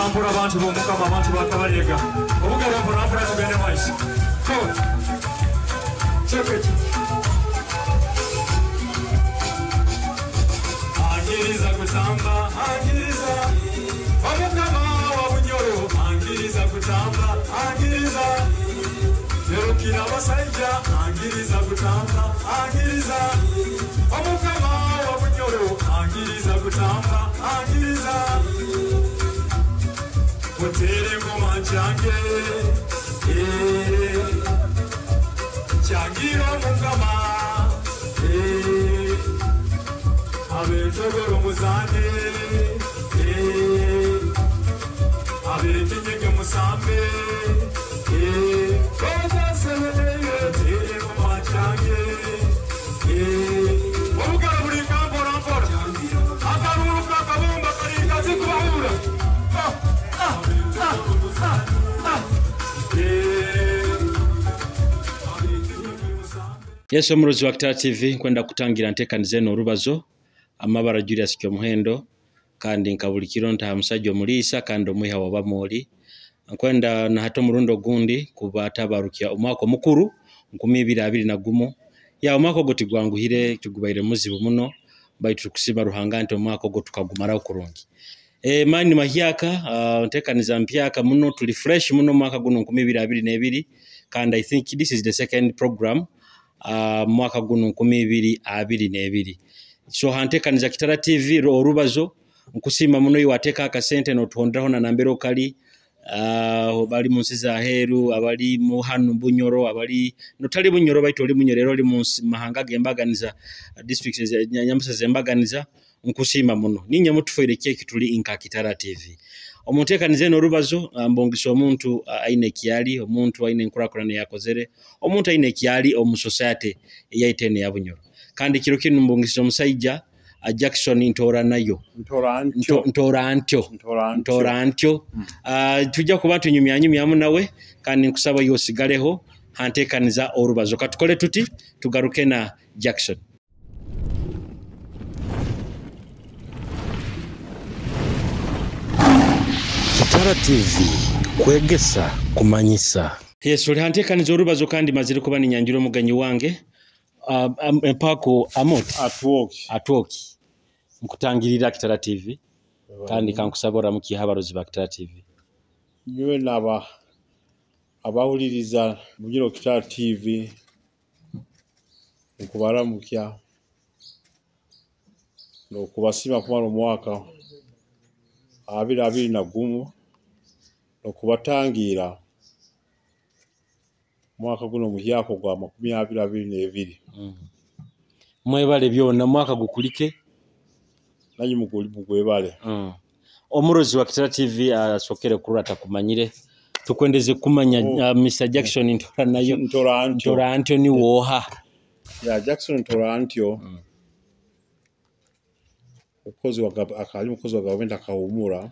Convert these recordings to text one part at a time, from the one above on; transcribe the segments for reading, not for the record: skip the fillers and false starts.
Mporambura abantu b'omukama abantu bakabalega obugala mporambura tugende maiso angiriza kutamba angiriza omukama wa bunyoro angiriza kutamba angiriza yerukira abasajja angiriza kutamba angiriza omukama wa bunyoro angiriza kutamba angiriza Potere ngoma change Changiro mungama Abetogoro muzane Abetinye musambe Koza selele tere ngoma change Obugala buli kampora mpora Akaruru kakabumba kalinga zikubahura Yesu omurozi wa Kitara TV kwenda kutangira ntekanize n'orubazo amabara Julius Kyomuhendo kandi nkabulikiro nta musajja omulisa kandi omwiha wabamoli nkwenda na hato murundo gundi kubatabarukia omwako mukuru 2021 ya omwako goti gwanguhire tugubaire muzibu muno baitu kusima ruhanga nti omwako go tukagumara okurungi mani mahyaka ntekaniza mpyaka muno tuli fresh muno mwaka guno 2022 kandi I think this is the second program mwaka guno 2022 so hantekaniza Kitara TV orubazo nkusima muno yiwateka akasente no tuhondaho na nambero kali bali munsiza heru abali mu hanu bunyoro abali notali bunyoro baito oli bunyorero oli munsi mahanga gembaganiza districts nyamusa zembaganiza nkusima muno ninye mutufoire keki tuli inka Kitara TV omuntekanize n'orubazo mbongiso omuntu aine kiali omuntu aine nkurakurane yakozere omuntu aine kiali omu society yaitene ya bunyoro kandi kiro kinu mbongiso omusajja Jackson Ntoranayo Ntorantyo tujja kuba tunyumyanyu nawe kandi nkusaba yosigaleho hantekaniza orubazo katukole tuti tugaruke na Jackson. Kitara TV kwegesa kumanyisa. Yes, uli hantekaniza orubazo kandi mazire kuba ni nyanjiro muganyi wange mpako atwoki nkutangirira Kitara TV kandi kankusabora mukihabarozi ba Kitara TV nyewe naba abahuliriza mugiro Kitara TV nkubara mukya no kubasima kumara omwaka 2021 no kubatangira mwaka guno muhyako gwa 2022 mwebale byona mwaka gukulike nanyi mugwebale omurozi wa Kitara TV asokere kurata kumanyire tukwendeze kumanya Mr Jackson Ntorantyo ni woha ya Jackson Ntorantyo ukozi wa government akahumura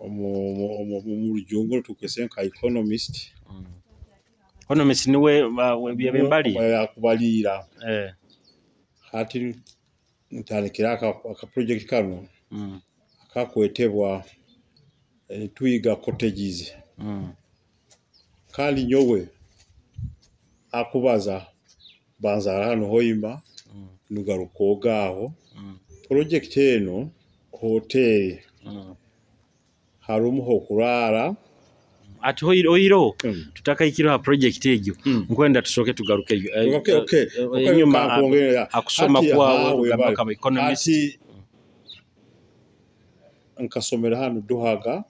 mu rujungo tukesenka economist economist niwe byabembali akubalira hati ntanikira aka project kano akakwetebwa tuiga cottages kandi nyowe akubaza banza hano hoima nugarukogaho project eno hotel harumu hokurara ati oiro tutaka ikiro ha project ejo nkwenda tusoke tugaruke okay nyuma akusoma kwa gabaka economist nkasomera hano duhaga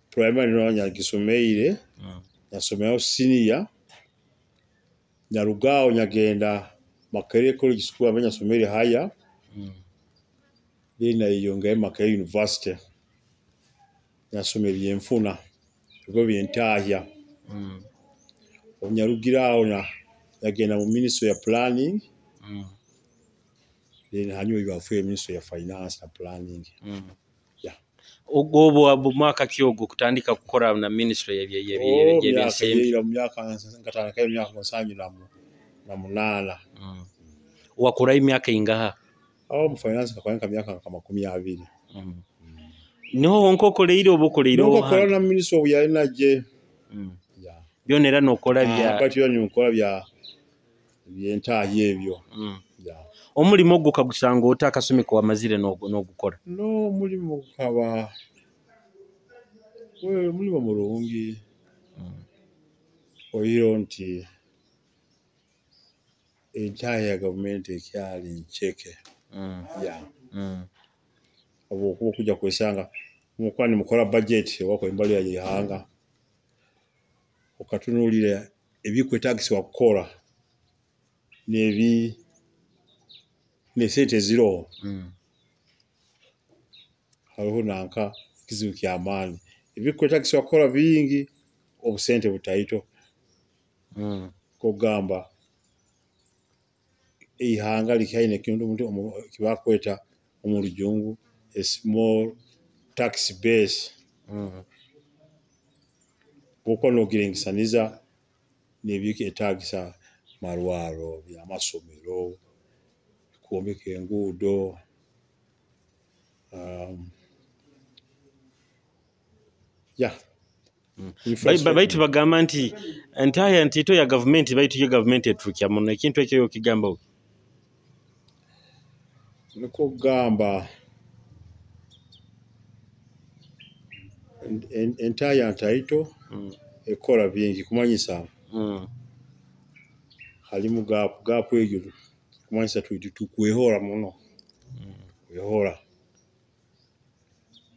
primary no nyagisomeire nasomera senior nyarugao nyagenda Makerere College School abanya somere haya bina yongaye Makerere University nasomeriye mfuna ubwo bintahya onyarugiraho yagenda mu ministry ya planning hanyuma yafuye ministry ya finance na planning ugobo mwaka kyogo kutandika gukora na ministry ya myaka ngatana myaka musanyu na munana wakora imyaka ingaha mu finance kakwanka myaka kama 20 niho wonkokoleire obukoleire noko kola na minister of energy ya byona era nokola bya bati yo nkola bya byentaye ebyo ya omulimo gwo kagusanga otakasomeko wamazire n'ogukola no mulimo kaba mulimo mulungi oyiro nti entire ya government ekyali ncheke ya abo kuja kwesanga mukwani mukola budget wako embali ya yihanga okatunulira ebikwetagisi wakola nebi nesente zero hariho nanka kizibu ky'amaani ebikwetagisi wakola bingi obusente butaito kogamba ihanga likaine kintu omuntu kibakweta omulujungu a small tax base uko nogirengisaniza nebiki etagisa marwaro bya masomero kuombeka enguudo ya baitu bagamba nti entire ntito ya government baitu ye government etukya muno ekintu ekyo kigamba niko gamba entire ntito ekola bingi kumanyisa halimu gapu egyo kumanyisa tukwehora muno kwehora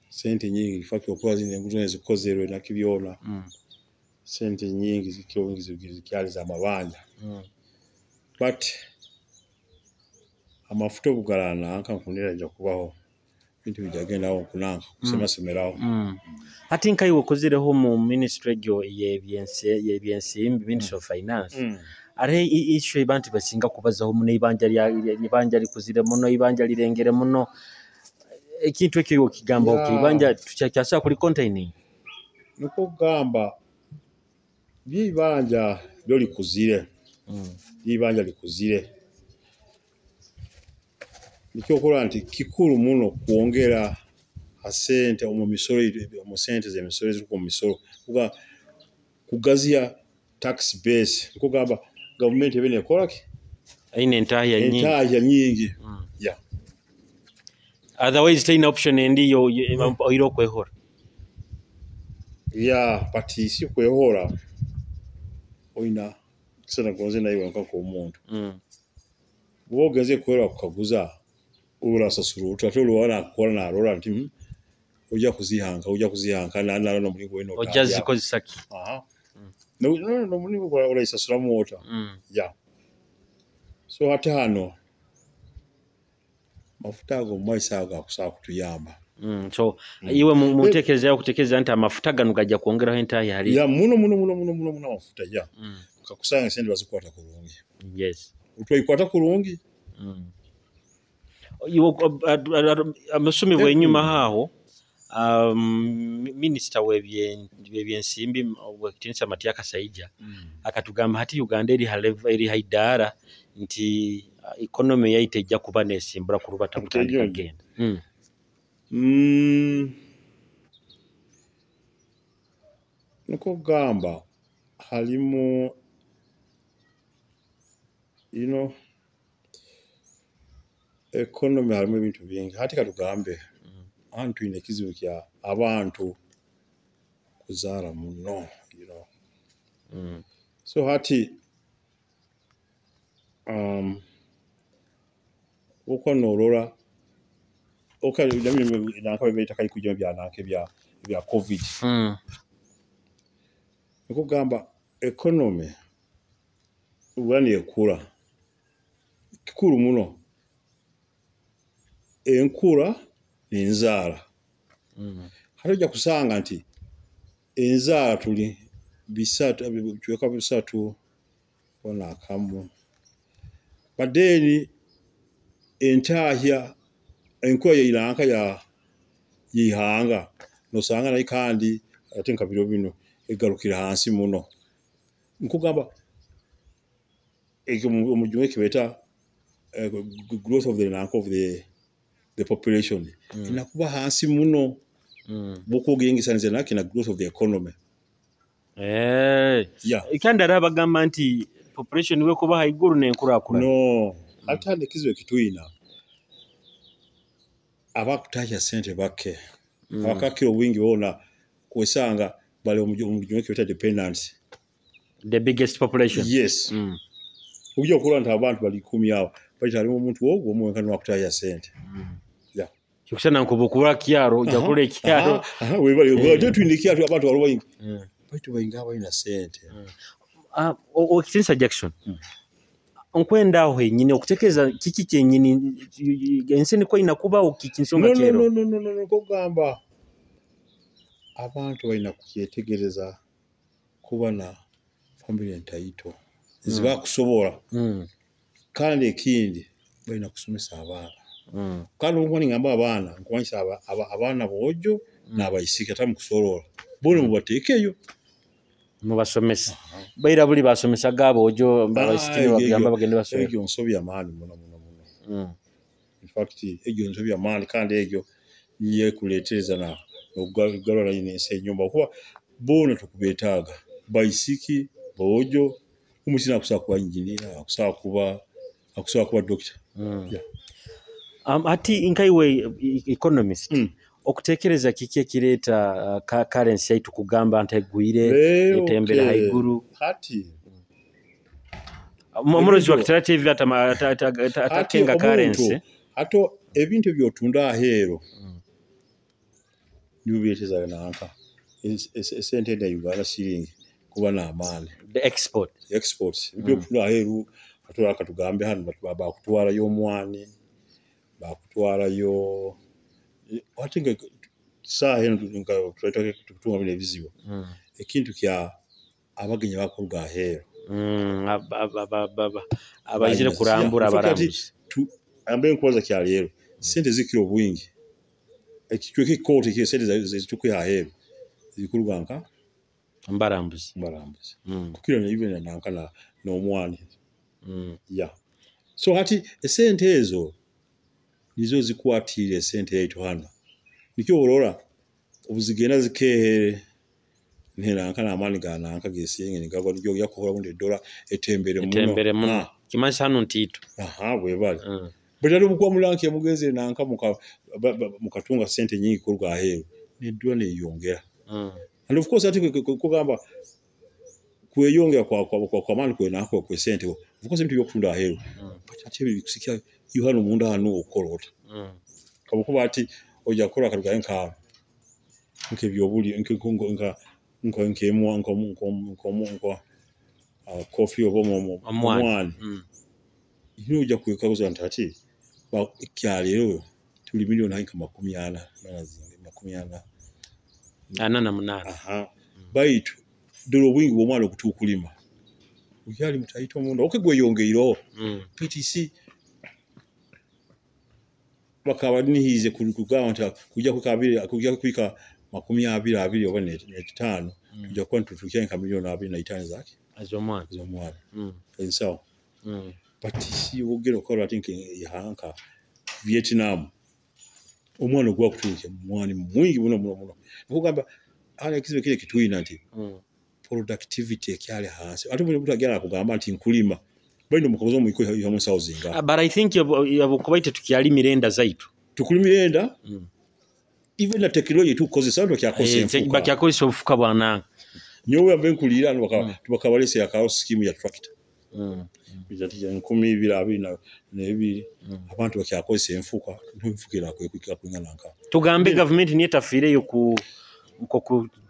sente nyingi faki okuwa zine nguzo ezikozerwe nakibyona sente nyingi zikyali za mabanja but amafuta obugalana nkankunira nja kubaho bintu bijagenda aho kunanga kusema semeraho ati nkai wokozireho mu ministry gyo yebyensimbi ministry of finance are issue abantu basinga kubazaho muno ibanja likuzire muno ibanja lirengere muno ekintu ekyo kigamba okibanja tukyasa kuli containing niko gamba byibanja byo likuzire byibanja likuzire nikyo kola nti kikuru muno kuongera asente mu misoro mu sente ze misoro ziko mu misoro kugazia tax base niko gamba government ebene kola ki aine entaya nyingi yeah otherwise taina option ndiyo oiro kwehora yeah but si kwehora oina kisana gonze nayo nkako umuntu bogeze kwera kukaguza ura sasuru utatolo wana kola na rora nti ujya kuzihanga na no mulingo weno ojazi kozisaki no mulingo kwa ura isasura muota yeah so hata hano mafuta go maisaga kusaka kutuyamba so iwe mutekereza yo kutekereza nti amafuta ganu gajja kuongeraho entire hali ya muno mafuta ya kakusanga sende bazikwata kurungi yes utwayikwata kurungi amasumi bwenyuma haho minister webyensimbi wekitinisa Matiaka Saija akatugamba hati Uganda eri haidara nti economy yaite ejja kuba nesimbura kurubata mutandika agenda niko gamba halimu economy halimu ebintu bingi hati katugambe antu ine kizibu kya abantu kuzara muno so hati uko norora okali jamii nakabe beta kai kujya byanake bya covid niko gamba economy ubani ekura kikuru muno enkura n'enzara hajja kusanga nti enzara tuli bisatu kiweka bisatu ona akamu badeni entahya enkoye iranka ya yihanga no sanga nayi kandi atenka biro bino egarukira hansi muno nkugamba umujumwe kibeta growth of the rank of the population inakuba hansi muno bw'okwogengesaniza naki na growth of the economy. Kandi era bagamba nti population wekuba haiguru n'enkulaakulana. No, ate ekizibu kituyina abakutaja sente bakke abakakira obwingi bona kwesanga bali omujumbe kyota dependency, the biggest population. Yes. Ujja okulaba nti abantu bali 10 awo bali alimu omuntu ogwo omwenkano wakutaja sente. Kyokisana nkubukula kyaro ojja kula ekyaro. Webali twindikia abantu walwa baitu bayinga abalina sente. Okitinisa Jackson. Nkwenda aho nyine okutekereza kiki kyenyini enseni ko inakuba okikinsonga kyero. No kugamba abantu balina kukyetegereza kuba na family entaito ziba kusobola kandi ekindi balina kusomesa abaana kandi ngoni ngamba abaana nkwanyisa abaana bojo n'abayisika tamu kusorola bone mubatekeyo mubasomesa baira buli basomesa gabo ojo babasikini bagamba bagende basomesa egyo nsobi amani muno in fact egyo nsobi amani kandi egyo ye kuletereza na okugalala inense nyumba kuba bona tukubetaga bayisiki bojo umusina kusaba kuba engineer akusaba kuba doctor. Ati inkaiwe economist okutekereza kiki ekireta currency yaitu kugamba antegwire etembera haiguru hati Omorozi wakitarative atakenga currency ato ebintu byotunda ahero nibiyeteza nanka esente ya Uganda shilling kuba na amani the exports byotunda ahero atola katugambe hano baba kutwala yo mwani bakutwala yo watinga saa heno tutatoke kutunga bile vizibo ekintu kya abagenye bakolga ahero abayizire kurambura barambuzi ambe nkoza kya lero sente zikiro bwingi ekitwe kikote kye sente zitukwe ahero zikuluganga mbarambuzi kukira na even nankana n'omwani so hati esente ezo nizo zikwatire sente yaitu hano nikyo olora obuzigenda zikehere nkana amani gananka gesiyenge nigagwa nijyo yakohola bunde dola etembere muno kimanyi hano ntito bwebali bwetali bukwa mulanke mugenze nanka mukatunga sente nyingi kurwa ahero ne dola neyongera and of course ati kugamba kweyongera kwa mani kwe nako kwe sente of course ibintu byokutunda ahero ati bikusikia yuhano munda hano okolota kabukuba ati oja kola karuga nka nke byobuli nke kongo nka nkemwa nko coffee obo amwani ino oja kwekabuza ntati ba kyalero tuli milioni nka 40 mazinga 40 baitu dolo bwingi bw'omwana okutukulima ukyali mutaito mundo okegweyongeiro PTC bakabanihize kugawa nta kujja kwika 20 oba ne 5 tujja kwa tutukia nka milioni 25 zake azomwana enso PTC wogero kola think yahanka Vietnam omwana gwa kutuke mwani mwingi muno ukugamba ana kizibe kile kitwina nti productivity ekyale hansi ate buli mutagera kugamba nti nkulima bino mukozo mu iko ya musauzinga but I think yabukubaite tukyali mirenda zaitu tukulimirenda even na technology tukoze santo kyakose enfuka bakyakoze ofuka bwana nyowe ambe nkulira no bakabalese yakao scheme ya tractor bizati ya 12 na abantu bakyakoze enfuka ntumfukira kwekika kwingananka tugambe government ni etafire yo ku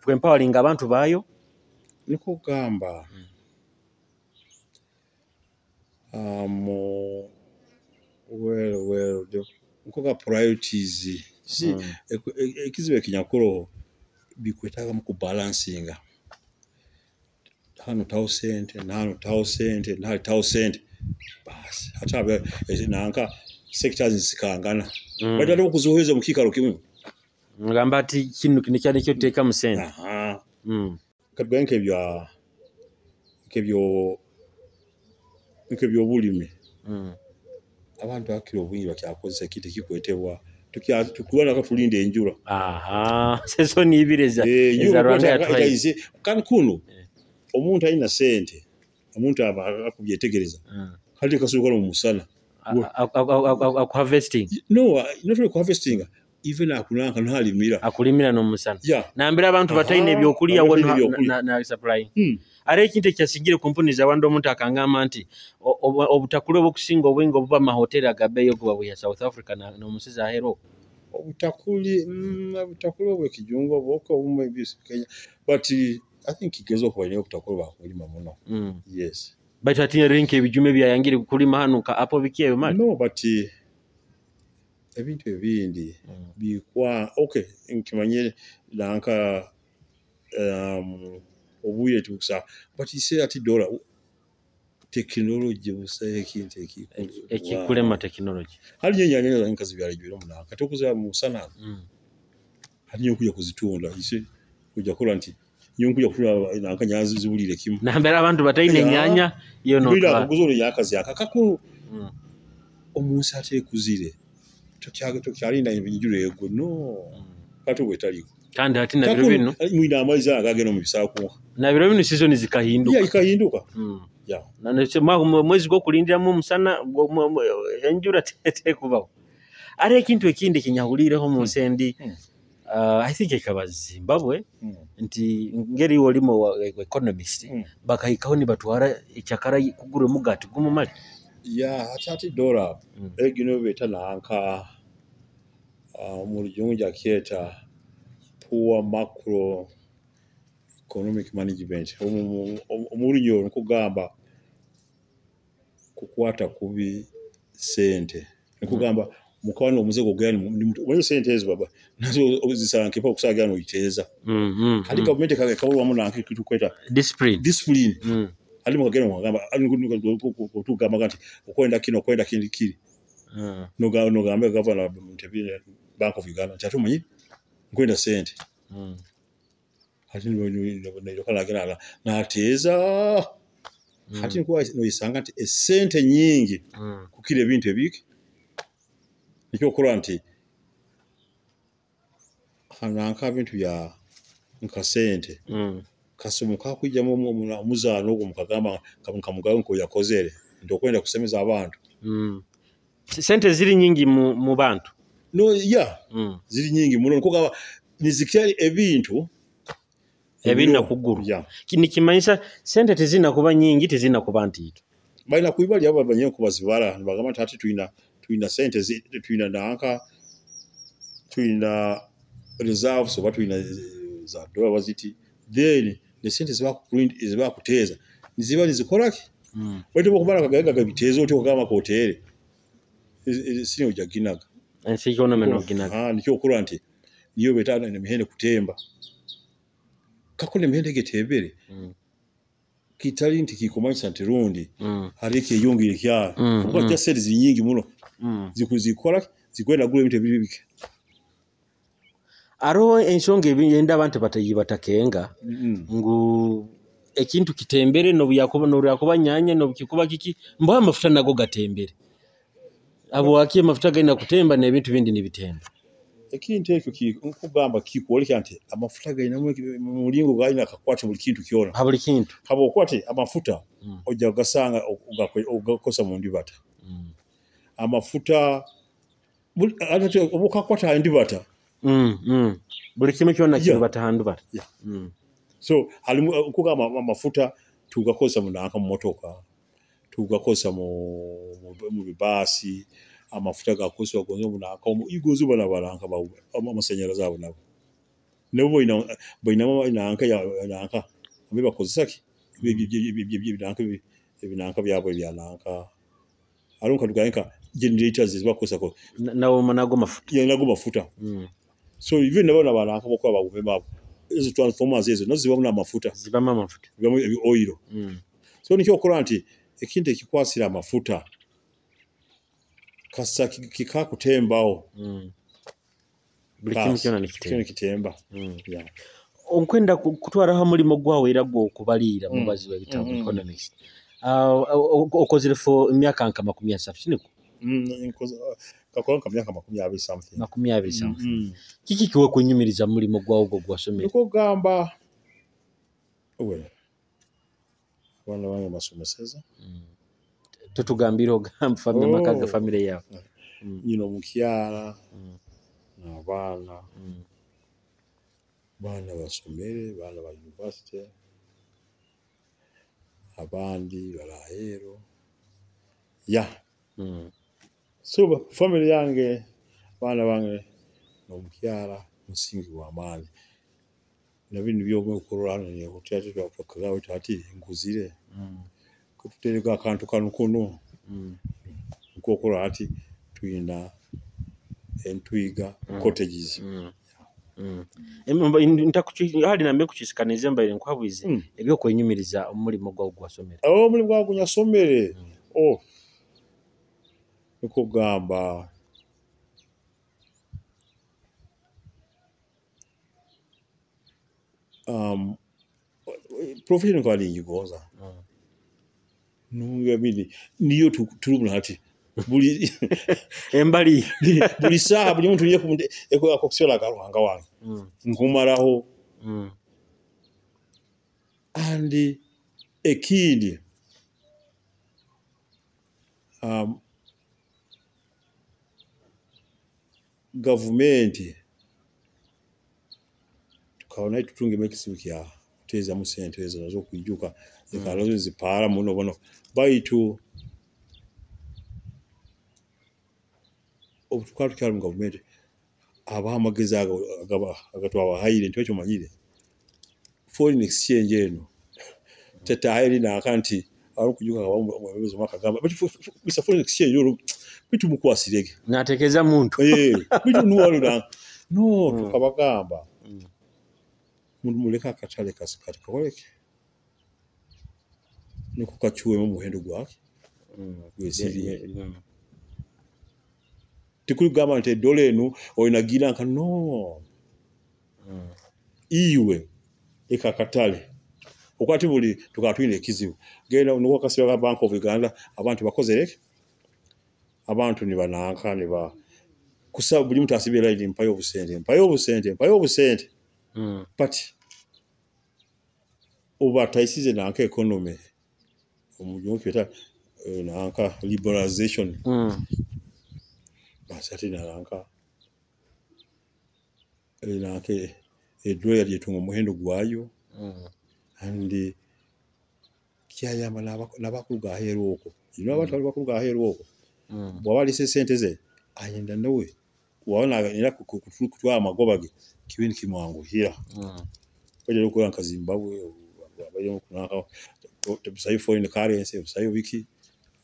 empowering abantu bayo niko gamba well nkoka priorities si ekizibe kinyakoro bikwetaga mu kubalancinga hano 1000 basi hata nanka sectors zikangana badala okuzoheza mukikaro kimwe ngamba ati kinu kinikyane kyo teka musente kabwanke nkebyo bulimi abantu akiro bwingi bakyakozesa kiti kikwetebwa tukuwana katulinde enjura sesoni ibireza ezarwanga yatwayize kandi kuno omuntu alina sente omuntu akubyetegereza kali kasuka mu musana harvesting no not really harvesting even akunanka ntalimira akulimira no musana nambira abantu batayine ebyokulya na supply are kinte kyasigire company za wando omuntu akangama nti obutakule obukusinga obwengo obuba mahoteli agabeyo kuba ya South Africa no musiza hero obutakule obwekijungo bwoko obumwe bisi Kenya but I think igezo kwanye obutakule bakulima muno yes but ati rinke ebijume byayangire kulima hano ka apo bikiye mali no but ebintu ebindi bikwa okay nkimanye nanka obuye tuksa but ise ati dollar technology busaye kintu ekikulema technology hali nyanya za nkazi byalejwe mu nanka tokuza mu sana hali nyokuja kuzitunda ise kuja kola nti nyonkuja kula nanka nyazi zibulire kimu nambera abantu batayine nyanya iyo no bila kuguzoro yakazi akakakuru omunsi ate kuzire tukyalinda ebinjuro yego no kato wetali kandi ati na biro bino mwina amazi agageno mu bisaku na biro bino season zikahinduka ikahinduka na nese mwezi go kulindira mu musana enjura tete kubaho are kintu ekindi kinyahulireho mu nsendi I think ekabazi Zimbabwe nti ngeri wolimo wa economist bakahikaho ni batwara icyakara kugure mugati gumumali atati dollar egino beta nanka mu rujunja kieta poor macro economic management omurinyo nkugamba kukwata kubi sente nkugamba mukwana omuzego gani mu sente ezo baba nazo zisanke pa kusaga no iteza kali government kage kabulwa mu nanki kitu discipline ali mu kageno ngamba kutugamba kanti okwenda kiri no gamba governor Mutebile Bank of Uganda chatumanyi nkwenda sente hati no kala gana na ateza hati no isanga nti sente nyingi kukire ebintu ebiki nikyo kola nti hananka bintu ya nkasente kasomo kakujja mu muzano ogwo mukagamba kamugayo nko yakozere ndokwenda kusemeza abantu sente ziri nyingi mu bantu no ziri nyingi muno nko nizikiri ebintu ebina kuguru kini kimanyisa sente tezina kuba nyingi tezina kuba ntito baina kuibali abo abanye kubazibara bagamba tati tuina sente tuina nanka tuina reserves oba tuina za dola waziti then the sente ziba kuteza niziba nizikoraki wete bokubala kagaga gabitezo ote okama ko hotel sino jaginaga ensikona meno ginaga nikyo okura nti niyo betana ne mihende kutemba kakone mihende getebere kitali nti kikomanyisa nti rundi harike yongire kya kuba kya sente zinyingi muno zikuzikora zikwenda gule ebintu bibike aro ensonga ebiyenda abantu batakenga ngu ekintu kitembere no byakuba nyanya no bikikuba kiki mba amafuta nago gatembere abo akie mafuta gaina kutemba na ebintu bindi nibitemba ekintu ekyo nkugamba kikwoleka nti amafuta gaina mu lingo gaina akakwata buli kintu kyona habuli kintu habo kwate amafuta ojja gasanga ugakosa mu ndibata amafuta ate obukakwata ndibata buli kimwe kyona kibata handubata so halimu kugamba amafuta tugakosa mu nanka mu motoka tugakosa mu bibasi amafuta gakosa gonzo mu nanka igozo bana baranka bawe amasanyarazi abo nabo nabo boina nanka ya nanka abiba kozaki ebinanka byabo bya nanka alonka tugayenka generators zibakosa ko nawo manago mafuta nago mafuta so even nabo nabaranka bokwa bagume babo ezo transformers ezo nazo ziba mafuta ziba mafuta ziba oil so nikyo okora nti ekintu ekikwasira amafuta kasa kikakutembawo buli kintu kyona nikitemba onkwenda kutwaraho mulimo gwawe era gwo kubalira mubazi wa bitabo economics okozere for myaka nka 30 siniko kakora kamyaka 20 something 20 something kiki kiwe kunyumiriza mulimo gwawo gwasomera uko gamba we wana wange masomeseza tutugambira ogamba family makaga family yawe nyino mukyala n'abaana baana basomere baana ba university abandi balaero so family yange baana bange n'omukyala musingi wa maani nabindi byogwe okulwana ne hotel twakagawe tati nkuzire kututereka akantu kanu kuno nkokola ati tuyina entwiga cottages hali nambe kukisikaniza mbaire nkwabwize ebyo kwenyumiriza omulimo gwa gwasomera omulimo gwa gunyasomere niko gamba profession kwa lingigoza nungabidi niyo turubuna hati buli embali buli saa buli muntu yeko akokusola garuhanga wange nkumaraho andi ekindi government tukaona tutunge mekisibu kya teza mu sente ezo nazo kuijuka ekalazo zipara muno bono baitu obutukatu kya government abamageza agatwa hayire ntyo cyomanyire foreign exchange eno teta hayire na akanti ari kujuka abamubezo makagamba but bisa foreign exchange yo bitu mukwasirege natekeza muntu bitu nuwalo no tukabagamba muleka akatale kasikati kakoleke niko kachuwe mu muhendo gwake gwesiri tikuli gama nte dole enu oinagira nka no iwe ekakatale okwati buli tukatwine ekizibu genda nuko kasiba ka Bank of Uganda abantu bakozereke abantu ni bananka ni ba kusaba buli mtu asibira ili mpayo obusente but oba taisize nanka economy omujjo kweta nanka liberalization basati nanka nanke edroya lyetunga muhendo gwayo andi kyayama nabakuga hero oko abantu bakuga hero oko bwabali sente ze ayenda nawe waona ina kutwa amagobage kibindi kimwangu hira kwele ko yanka Zimbabwe bayo kunaka tubisayo foreign currency tubisayo wiki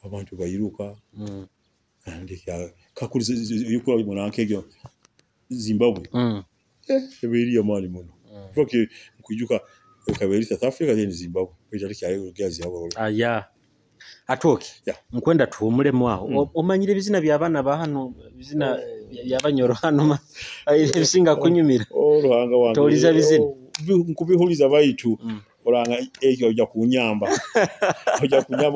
abantu bayiruka andi kakulize yuko munanke gyo Zimbabwe ebiri ya mali muno foke kujuka kabiri South Africa then Zimbabwe bitali kyayo gyazi yabo atoki mkwenda tuumule mwaho omanyire bizina by'abana ba hano bizina by'abanyoro hano ebisinga kunyumira ruhanga wange toliza bizina nkubihuliza baitu oranga ekyo ojja kunyamba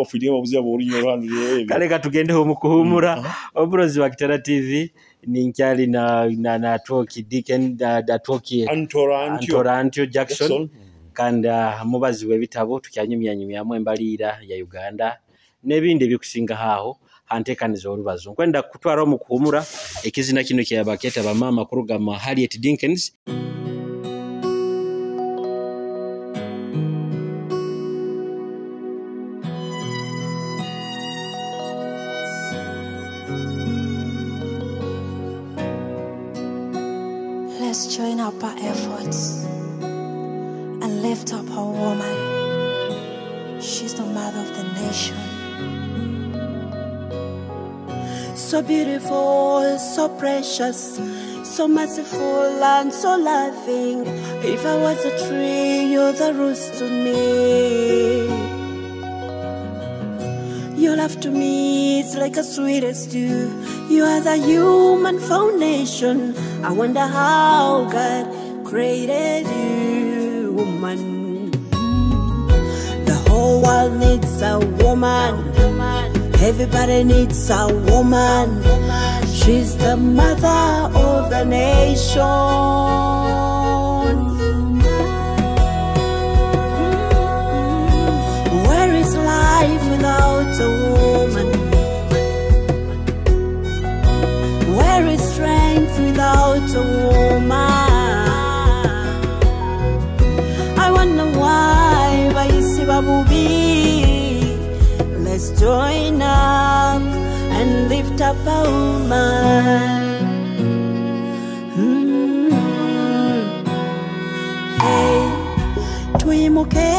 fidima buzya bolinyo hano kale katugendeho mukuhumura oburozi wa Kitara TV ni nkyali na Atoki Dicken Atoki Antorantio Jackson kanda mubazi webitabo tukyanyumyanyumyamu embalira ya Uganda nebindi bikusinga haho hantekaniza olubazo nkwenda kutwara mu kuhumura ekizina kino kya baketa ba mama kurugama Harriet Dickens Let's join up our efforts and lift up our woman. She's the mother of the nation. So beautiful, so precious, so merciful and so loving. If I was a tree, you're the roots to me. Your love to me is like a sweetest dew. You are the human foundation. I wonder how God created you, woman. The whole world needs a woman. Everybody needs a woman. She's the mother of the nation. Where is life without a woman? Where is strength without a woman? I wonder why let's join up and lift up a woman. Hey, twimuke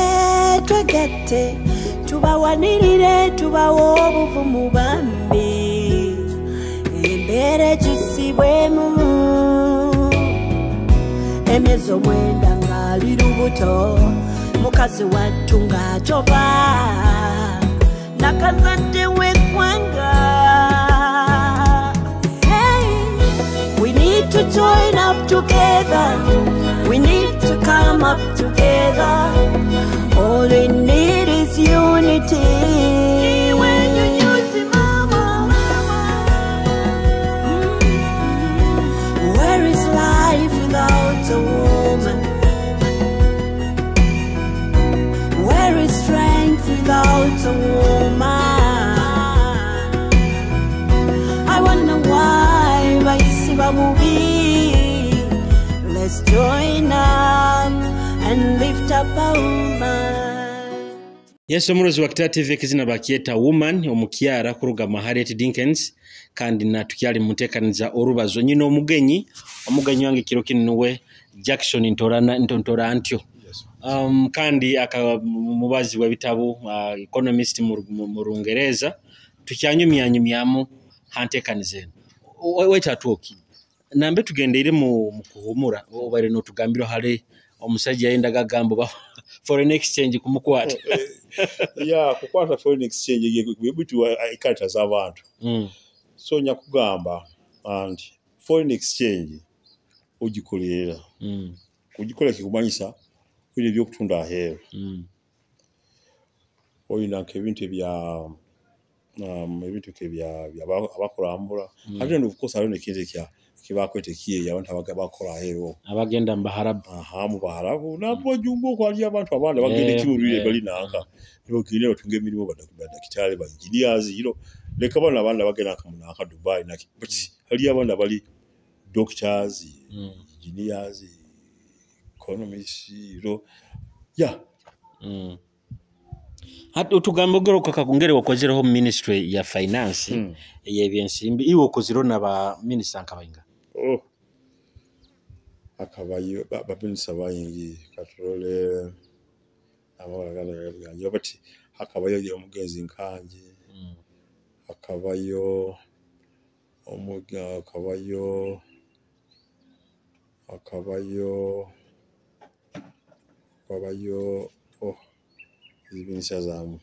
twegete tubawanirire tubawo obuvumu bambi embere gisibwemu emyezo mwenda ngali lubuto mukazi wattu ng'atoba nakazadde weggwanga. Hey, we need to join up together, we need to come up together. All we need is unity. When you use it, mama, where is life without a woman? Where is strength without a woman? I wonder why let's join up and lift up a woman. Yes, omurozi wa Kitara TV kizina bakieta woman omukyara kuruga Harriet Dickens kandi na tukyali mutekaniza orubazo nyino omugenyi wange kiro kinwe Jackson Ntontora Antyo. Kandi mubazi wa bitabu economist mu Rungereza tukyanyumyamu hantekanize weta tuoki nambe tugendeire mu kuhumura obare no tugambiro hale omusajja yenda gagambo ba foreign exchange kumukwata kukwata foreign exchange bitu ikata z'abantu so nyakugamba and foreign exchange ugikolera ugikolera kikumanyisa bile byokutunda aheru oyina nk'ebintu bya abakurambura ate no of alone kinze kibakwete kiye abantu abakora aheru abagenda mbaharabu mu baharabu nabo jungo ko ali abantu abandi bagende kimurire bali nanga nibo kine batunge mirimo badakitale ba engineers leka bana abandi bagenda kamunaka Dubai naki but ali abandi bali doctors engineers economists hati utugambogero kakagungere wakozera home ministry ya finance y'ebyensimbi iwo okoziro na ba minister nkabayinga akabayo babinisa bayingi katrole abagala ganyo bati akabayo ye omugenzi nkanje akabayo omuga akabayo ibinisa zamu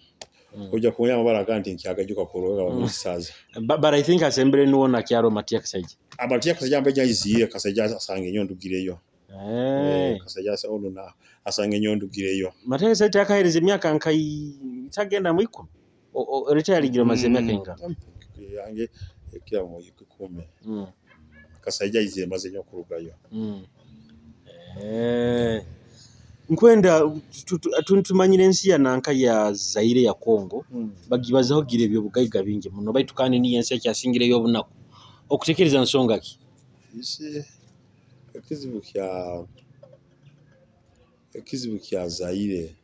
oja kunya mabara kanti nkyagajuka kuroga bamusaza but I think assembly no na kyaro Matia Kasaija Matia Kasaija mbeja iziye Kasaija asange nyondugireyo Kasaija sa oluna asange nyondugireyo Matia Kasaija akahereza emyaka nkai tagenda mu 10 retire giro mazemya kenga yange ekya mu 10 Kasaija iziye mazenyo kurugayo nkwenda tuntumanyire ensi ya nanka ya Zaire ya Congo bagibazaho gire byo bugayiga bingi muno baitukane ni ensi yakyasingire yo bunako okutekereza nsonga ki isi ekizibu kya Zaire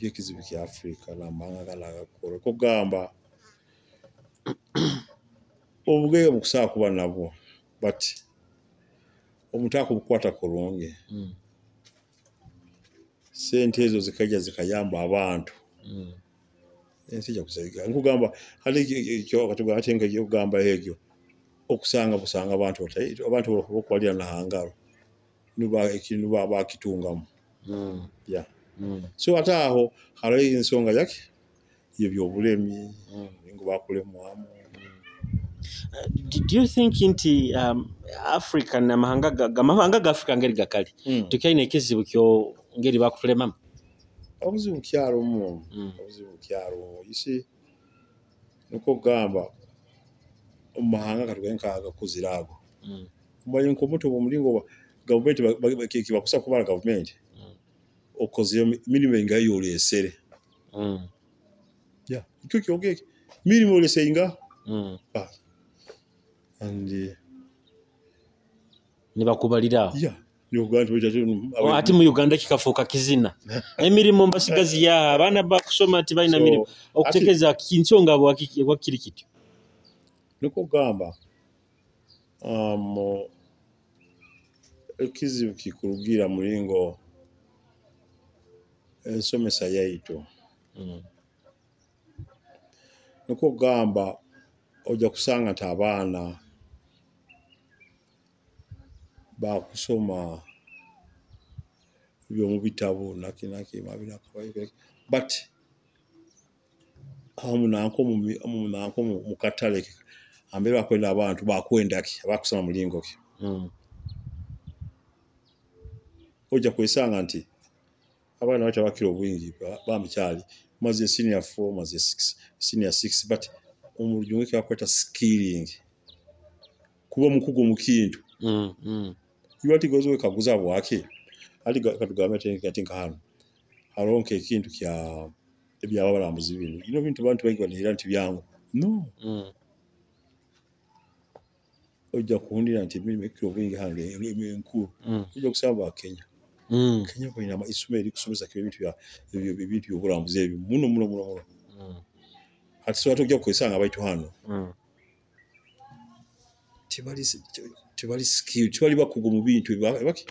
ikizibu kya Afrika la manga la kore ko gamba obugeye mukusaa kuba nabo but omutako bukwata kolonge sente ezo zikayamba abantu ensija kusayiga nkugamba hali kyo katuga atenga kyo gamba hegyo okusanga busanga abantu bokwalira na hangaro nuba bakitungamu so ataho hali ensonga yake yebyo bulemi ngo bakulemu amu. Do you think inti Africa na mahanga ga Africa ngeri gakali tukaine kizibu ngeri bakutulema obuzibu kyaro you see nuko gamba umahanga katugenka kuzirago mbaye nkomoto bomulingo government kibakusa kubala government okoze minimum ngayo olesere yeah icyo kyogeke minimum olesenga and nibakubalira yeah Uganda ati mu Uganda kikafuuka kizina emirimo mbasigazi ya abana bakusoma ati balina mirimo okutegeeza kinsonga bwakiri kityo niko gamba ekizibu kikurugira mulingo ensomesa yaitu niko gamba oja kusanga nti abaana bakusoma byo mu bitabo nakinaki mabina kabaye but amunanko mu katale ambere bakwenda abantu bakwendaki abakusoma mulingo ki oja kwesanga nti abana bacha bakiro bwingi bamichali maze senior 4 maze 6 senior 6 but umurujunge kwakweta skilling kuba mukugo mukintu ibati gozo kaguza bwake ali katugamba tinka hano haronke ikintu kya ebyaba barambuzi bintu bintu bantu bangi banira nti byangu no oja kuundira nti mimi mekiro bwingi hange enkuru oja kusaba Kenya Kenya kwa ina isumeri kusomesa ibintu by'oburambuzi ebyo muno ati so atogya kwesanga abayito hano tibali skill tibali bakugo mu bintu baki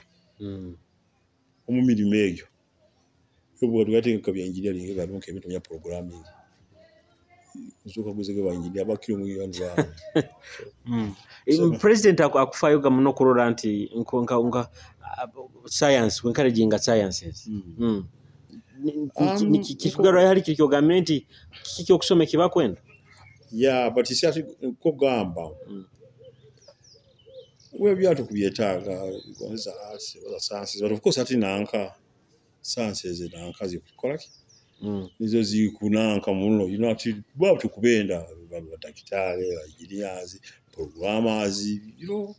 umumiri meyo yobo rwatenga bya engineering baronke ebintu bya programming uzuka guzege ba engineer bakiro mu yanza president akufayo gamuno kurora nti nkonka science encouraging sciences kikugara hari kikyo government kikyo kusome kibakwenda yeah but isi ati ko gamba we byatu kubyetaga gonza arts or sciences but of course ati nanka sciences nanka zikola ki nizo zikunanka muno you know ati bwatu kubenda badakitale engineers programmers you know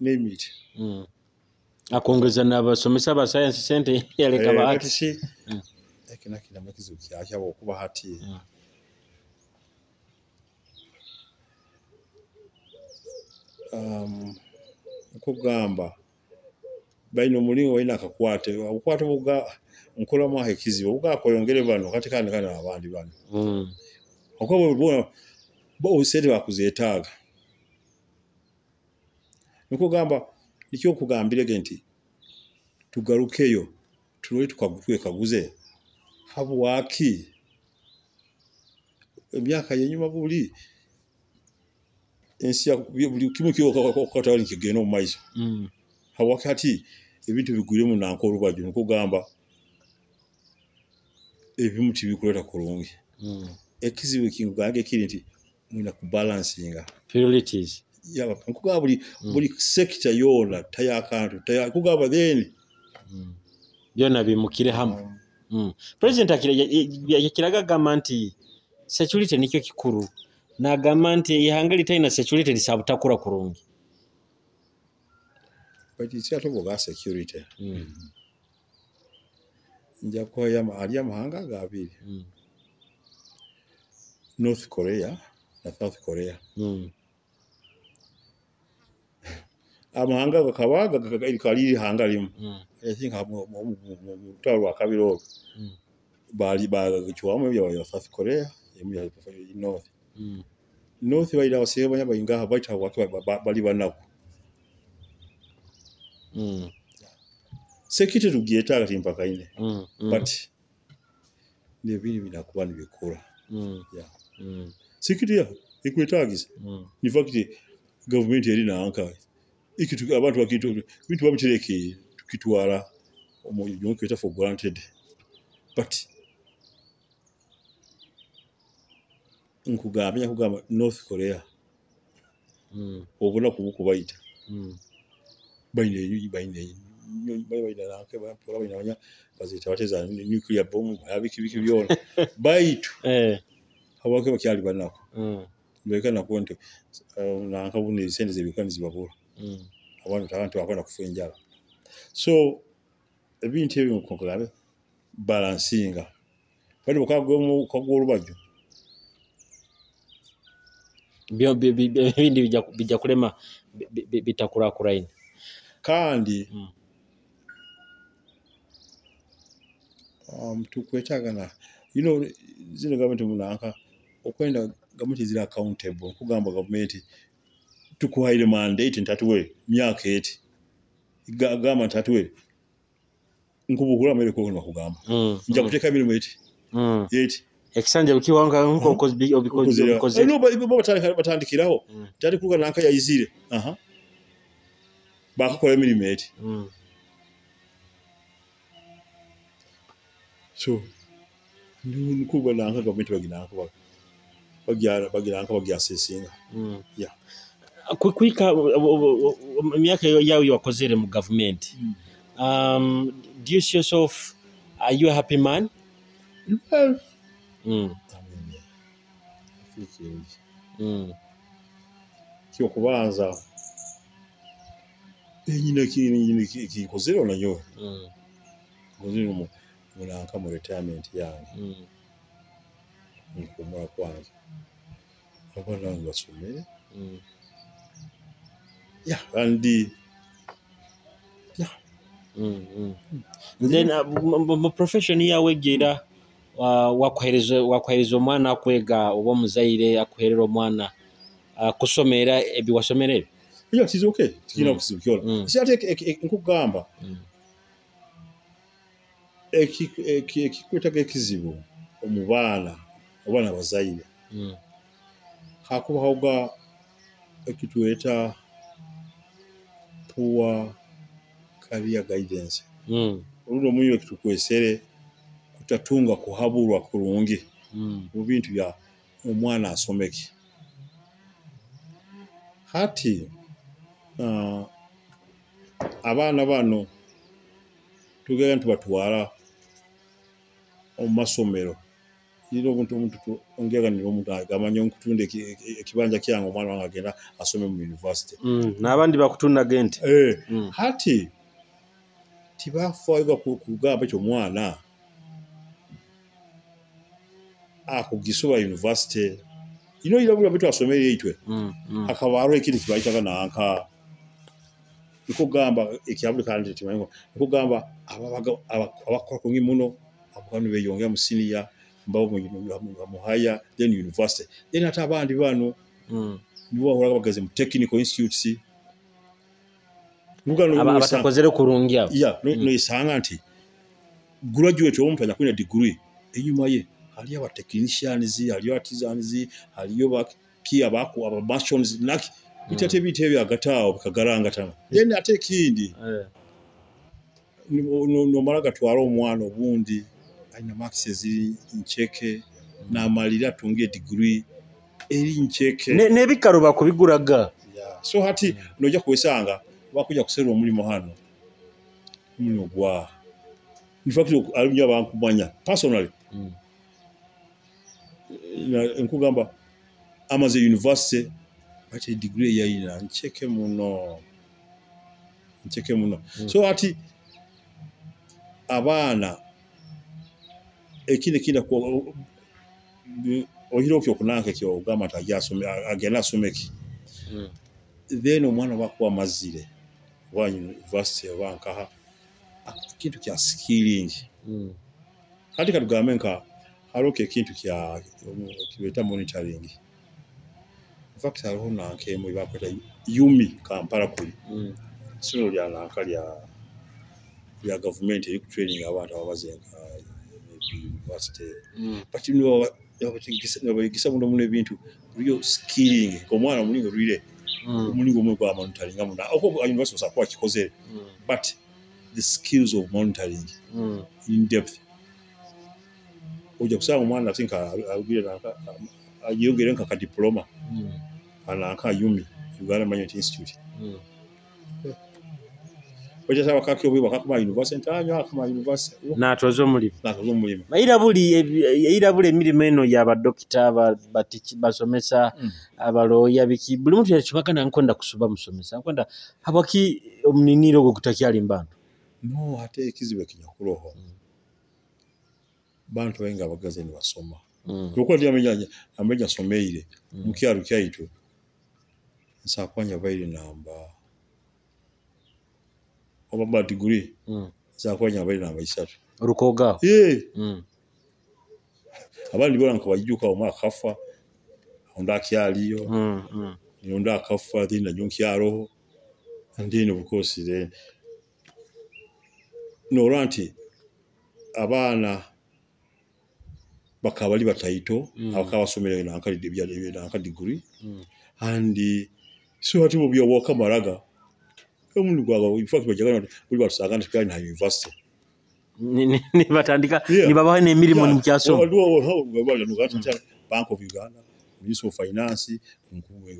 name it akongeza n'abasomesa ba science center yaleka bahati ekina kina makizo kyakya okuba hati kugamba baino mulingo waina akakwate ukwate buga nkola mwa hekizibo buga koyongere bano kati kandi abandi bano okwo bo usede bakuzeetaga nikugamba nikyo kugambire genti tugarukeyo tuwe tukaguze habu waki emyaka yenyuma buli ensia buli kimu kyo kwatawali kigeno mu maiso hawakati ebintu bigwire mu nanko rubaju nikugamba ebimu tibikuleta kurungi ekizibu kingugange kiri nti mwina kubalancinga priorities yaba nkugaba buli sector yona tayakantu kugaba then byona bimukire hamwe president akiraga gamanti security nikyo kikuru na gamanti ihangali taina security lisabutakura kurungi but it's ato boga security nja ko ya mahanga gabiri North Korea na South Korea amahanga gakabaga kaliri hanga limu I think mu taro akabiro bali bagachwamu bya South Korea ya North baida wasebe banya bayinga baita wake bali banako security rugieta kati mpaka ine but ne bini binakuba nibikura yeah security ikwetagisa ni fact government yari na anka ikitu abantu bakitu bintu bamutereke tukitwara omuyo kweta for granted but nkugamba North Korea obona kubukubaita baine nanke bapola baina bazita bateza nuclear bomb abiki byona baitu kabake bakyali banako mbeka nakonte nanka bune sente zebikani zibabula abantu bakwenda kufa enjala so ebintu ebyo mukogabe balansinga bali bukagwemu kagwolubajjo bindi bijja kulema bitakulakulanye kandi tukwetagana zino gavumenti munanka okwenda gavumenti ziri accountable kugamba gavumenti tukuhaire mandate ntatuwe myaka eti gama ntatuwe nkubugula mere ko no kugamba nja kuteka mirimu eti ekisanja bukiwanga nko obikoze no batandikiraho tali kuga nanka yayizire bakola emirimu eti so nkuba nanka gavumenti baginanka bagira sesinga yeah kwika myaka yawe yakozere mu government do you see yourself, are you a happy man? Well, kyo kubanza nyine kikozero nanyo ngozero mu nanka mu retirement yange nkumura kwanza abana basomere yeah and yeah then mu profession yawe gira wakwairizo omwana akwega oba muzaire akwerera omwana kusomera ebiwasomerere yeah it's okay tikina kusibyola si ate nkugamba ekikwetaka ekizibu omubana obana bazaire hakubahoga ekitweta poor career guidance olulo muyo kitukwesere kutatunga kuhabulwa kurungi mu bintu bya omwana asomeki hati abana bano tugenda tubatwala omasomero ilo omuntu ongera ni omuntu agamanya okutunde ekibanja kyango omwana wange agenda asome mu university n'abandi bakutunda gente hati tibafaga kugamba kyo mwana akugisoma university ilabula bitu asomere yitwe akabaro ekiri kibayitaga nanka nikugamba ekyabuli kandi timango nikugamba abakora kungi muno abakanu beyongera mu senior mbao mu higher then university then ata abandi bano nibo ahora bagaze mu technical institutes ngugano abatakozere kurungi abo yeah no isanga nti graduate omuntu akwina degree enyuma ye hali aba technicians hali artisans hali bakia bako aba machines naki bitate bitebya agataawo bikagaranga tana then ate kindi no maraga twara omwana obundi aina marks ziri ncheke na malira tunge degree eri ncheke nebikaro bakubiguraga yeah so hati noja kwesanga bakuja kusera omulimo hano muno gwa in fact alumya abankumanya personally nkugamba amaze university ati degree yayina ncheke muno so hati abana ekinde kinda ko ohiro kyo kunanka kyo gama tajasome agena someki then omwana wakwa mazire wa university wankaha kintu kya skilling hati katugambe nka haroke kintu kya kibeta monitoring in fact hariho nanke mu bakweta yumi Kampala kuli sino lya nanka ya government eri training abantu abazenga university but yabatigisa muno muno ebintu byo skilling ko mwana mulingo rwire mulingo mwe kwa monitoring amuna oko university support kikoze but the skills of monitoring in depth oja kusanga mwana tinka agire naka ayogere nka diploma ana aka yumi Uganda Management Institute Bajja saba kakyo bwe bakakuma university ntanyo akama university. N'atoza omulimu. N'atoza omulimu. Era buli emirimu eno y'abadokita basomesa abalooya biki buli muntu yakibagana nkonda kusuba musomesa nkonda habaki omuniniro gwo kutakyali mbantu. No ate ekizibu ekinyakuloho. Bantu benga abagaze ni basoma. Kuko ndi amenya someire mukyalo kyaitu. Nsakwanya baire namba obaba degree nsakwanya baire namba 3 Rukoga abandi bora nkabajuka omwaka kafa onda kyaliyo onda kafa dina nyonkyaro andine bukosi de no ranti abana bakabali bataito abakabasomera na akali debyale na akali degree andi so hati mu byo kamaraga omuntu gwaba in fact bajagana buli basagana tukali na university ni batandika ni babaho n'emirimo mu kyaso Bank of Uganda Ministry of Finance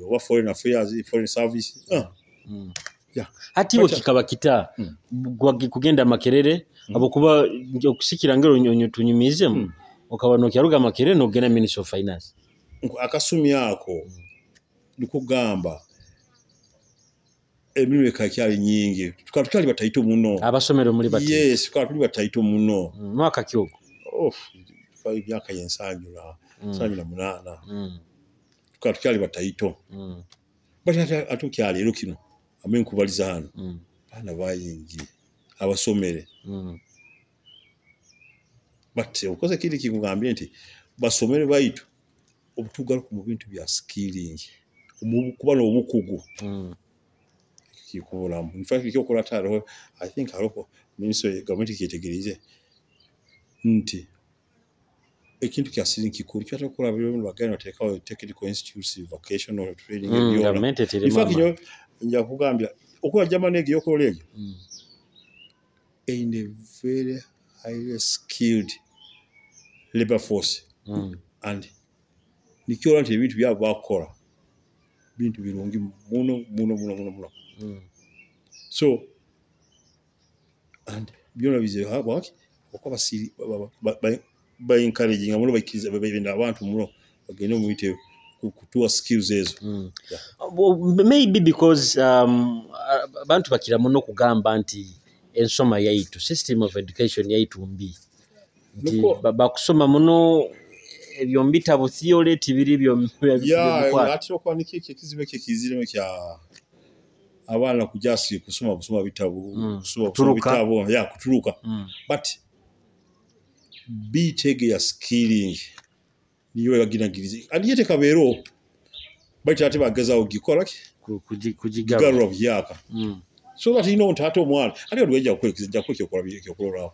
wa Foreign Affairs Foreign Service hati bo kikaba kita kugenda makerere abo kuba okusikira ngero tunyumizemu ukaba no kyaruga makerere no gena Ministry of Finance akasumi yako nikugamba emirimu kakyali nyingi tukali bataito muno abasomero muri bati yes tukali bataito muno mwaka kyogo kwa byaka yensanjula sanjula munana tukali bataito bata atukyali ero kino amen kubaliza hano bana bayingi abasomere bate ukoze kiri kikugambye nti basomere baitu obutugaruka mu bintu bya skilling kuba no obukugu kikola in fact kikola taro I think haropo ministry government kitegereze nti ekintu kya skilling kikuru kyatakola byo bagana tekawo technical institutes vocational training in fact nja kugambya okuwa jamani egiyo college in a very highly skilled labor force and nikyo nti ebintu byabo bakora bintu birungi muno so and byona bize habaki okuba siri by encouraging amulo bakiza babenda abantu muno bagene mu bite kutua skills ezo maybe because abantu bakira muno kugamba nti ensoma yaitu system of education yaitu mbi nti bakusoma muno ebyo mbitabo theory tibiri byo ati okwa niki kizibe kiziremo kya abana kujasi kusoma bitabu kusoma bitabu kuturuka but bitege ya skilling niyo yaginagirize aliyete kabero bati ate bagaza ogikora kujigarura byaka so that you know ntato mwana ali odweja kwekizija kwekyokola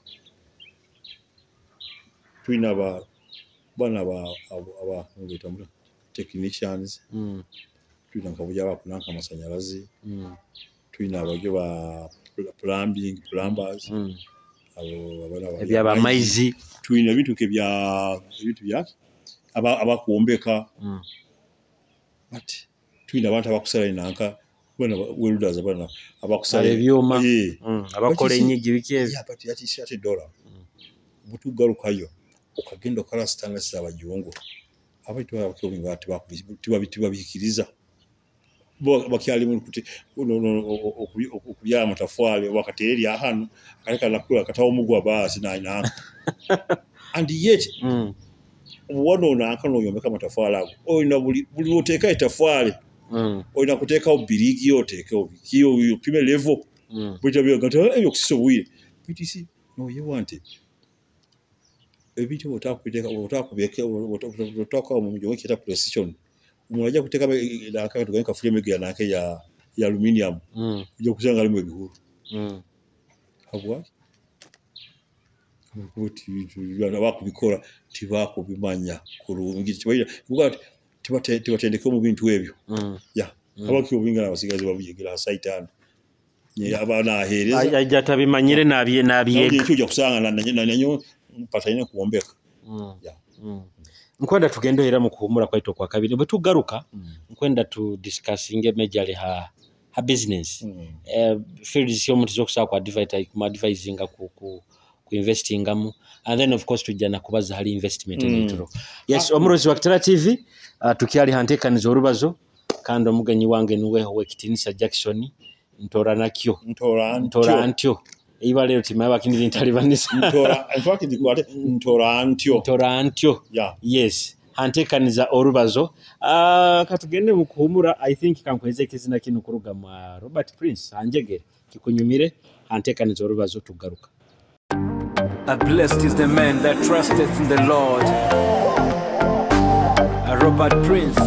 twina bana aba ngetamu technicians twina kabuja bakunanka amasanyalazi twina abajo ba plumbers ebyaba maizi twina bintu bya abakuombeka but twina abantu abakusala inanka bana welders bana abakusala ebyoma abakola enyigi bikeze but yati shati dollar butu garukayo ukagenda okala standards abajungu abaitu abakomi bati bakubikiriza bakyali mu kuti okubya amatafali wakatereri ahanu akaleka nakula katawo mugwa basi na and yet wono na akano yombeka amatafali ago oyina buli oteka itafali oyina kuteka obirigi oteka kiyo pime level bwita gata ebyo kusiso bwire btc no you want it ebito otakubiteka otaka mu mujyo kita precision umwaje kuteka nakaka tuganika frame ya nake ya aluminium ujye kusanga alimo ebihuru habwa kuti bana bakubikora tibako bimanya kurungi kibaira kuko tibatendeke mu bintu ebyo abaki obingana abasigazi babuyigira saitani abana ahereza ajata bimanyire nabiye cyo kusanga nanyo patayine kuombeka nkwenda tugendo era mu kuhumura kwaito kwa kabiri bwe tugaruka nkwenda tu discussing majorly her business fields y'omuntu zokusobola ku advisinga ku investingamu, and then of course tujja nakubaza hali investment n'eturo. Yes, omurozi wa Kitara TV tukyali hanteekaniza olubazo kandi omugenyi wange niwe Wekitinisa Jackson ntora nakyo ntora antyo iba lero timaye bakiniri ntalibanisa ntora in fact ndikwate ntora antyo yeah. Yes, hanteekaniza olubazo katugende mu kuhumura. I think kankweze kizina kino kuruga mwa Robert Prince anjegere kikunyumire hanteekaniza olubazo tugaruka. Blessed is the man that trusteth in the Lord. Robert Prince.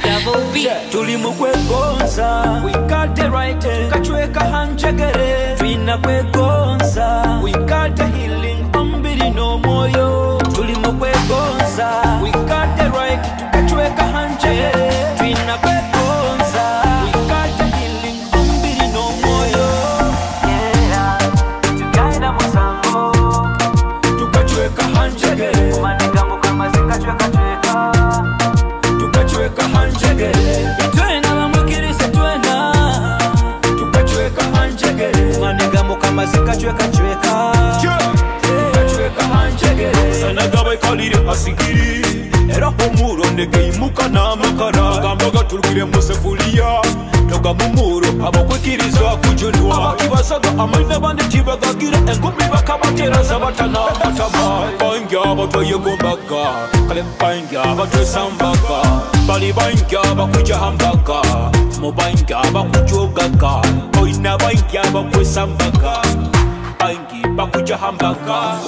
Double B. Tulimu kwegonza. We got the right. Kachweka hanjegere. Twina kwegonza. We got the healing. Ambiri no moyo. Tulimu kwegonza. We got the right. Kachweka hanjegere. Twina kwegonza. We got the healing. Ambiri no moyo. Tukachweka hanjegere. Kumanigambo kama zikachweka chweka. Tukachweka hanjegere. Twena bamwikirize twena. Tukachweka hanjegere. Kumanigambo kama zikachweka chweka. Tukachweka hanjegere. Sanagaba ikalire asigiri. Era homuro ndege imuka n'amakara. Gambaga turugire mu sefuliya. Toga mumuro abakwikiriza kujunwa. Abakibasaga amaina bandi kibagagira. Engumi bakabatera zabatana bataba. Banja abatwaye gombaga. Kale banja abatwe sambaga. Bali banja abakuja hambaga. Mu banja abakujogaga. Oina banja abakwe sambaga. Bangi bakuja hambaga.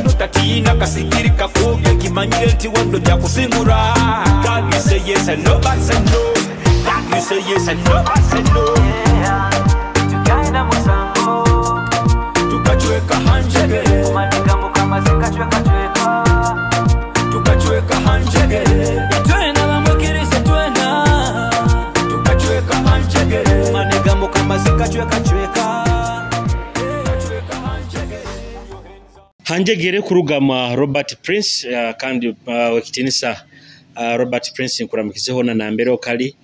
Utatina kasikiri kakobye kimanyire nti wando ja kusingura. God you say yes and no but say no. God you say yes and no but say no. Tukaina musango. Tukachweka hanjegere. Kumanigambo kama zikachweka chweka. Tukachweka hanjegere. Twena bamwikirize twena. Tukachweka hanjegere. Kumanigambo kama zikachweka chweka. Hanjegere kurugama Robert Prince kandi Wekitinisa Robert Prince nkuramukizeho na mbere okali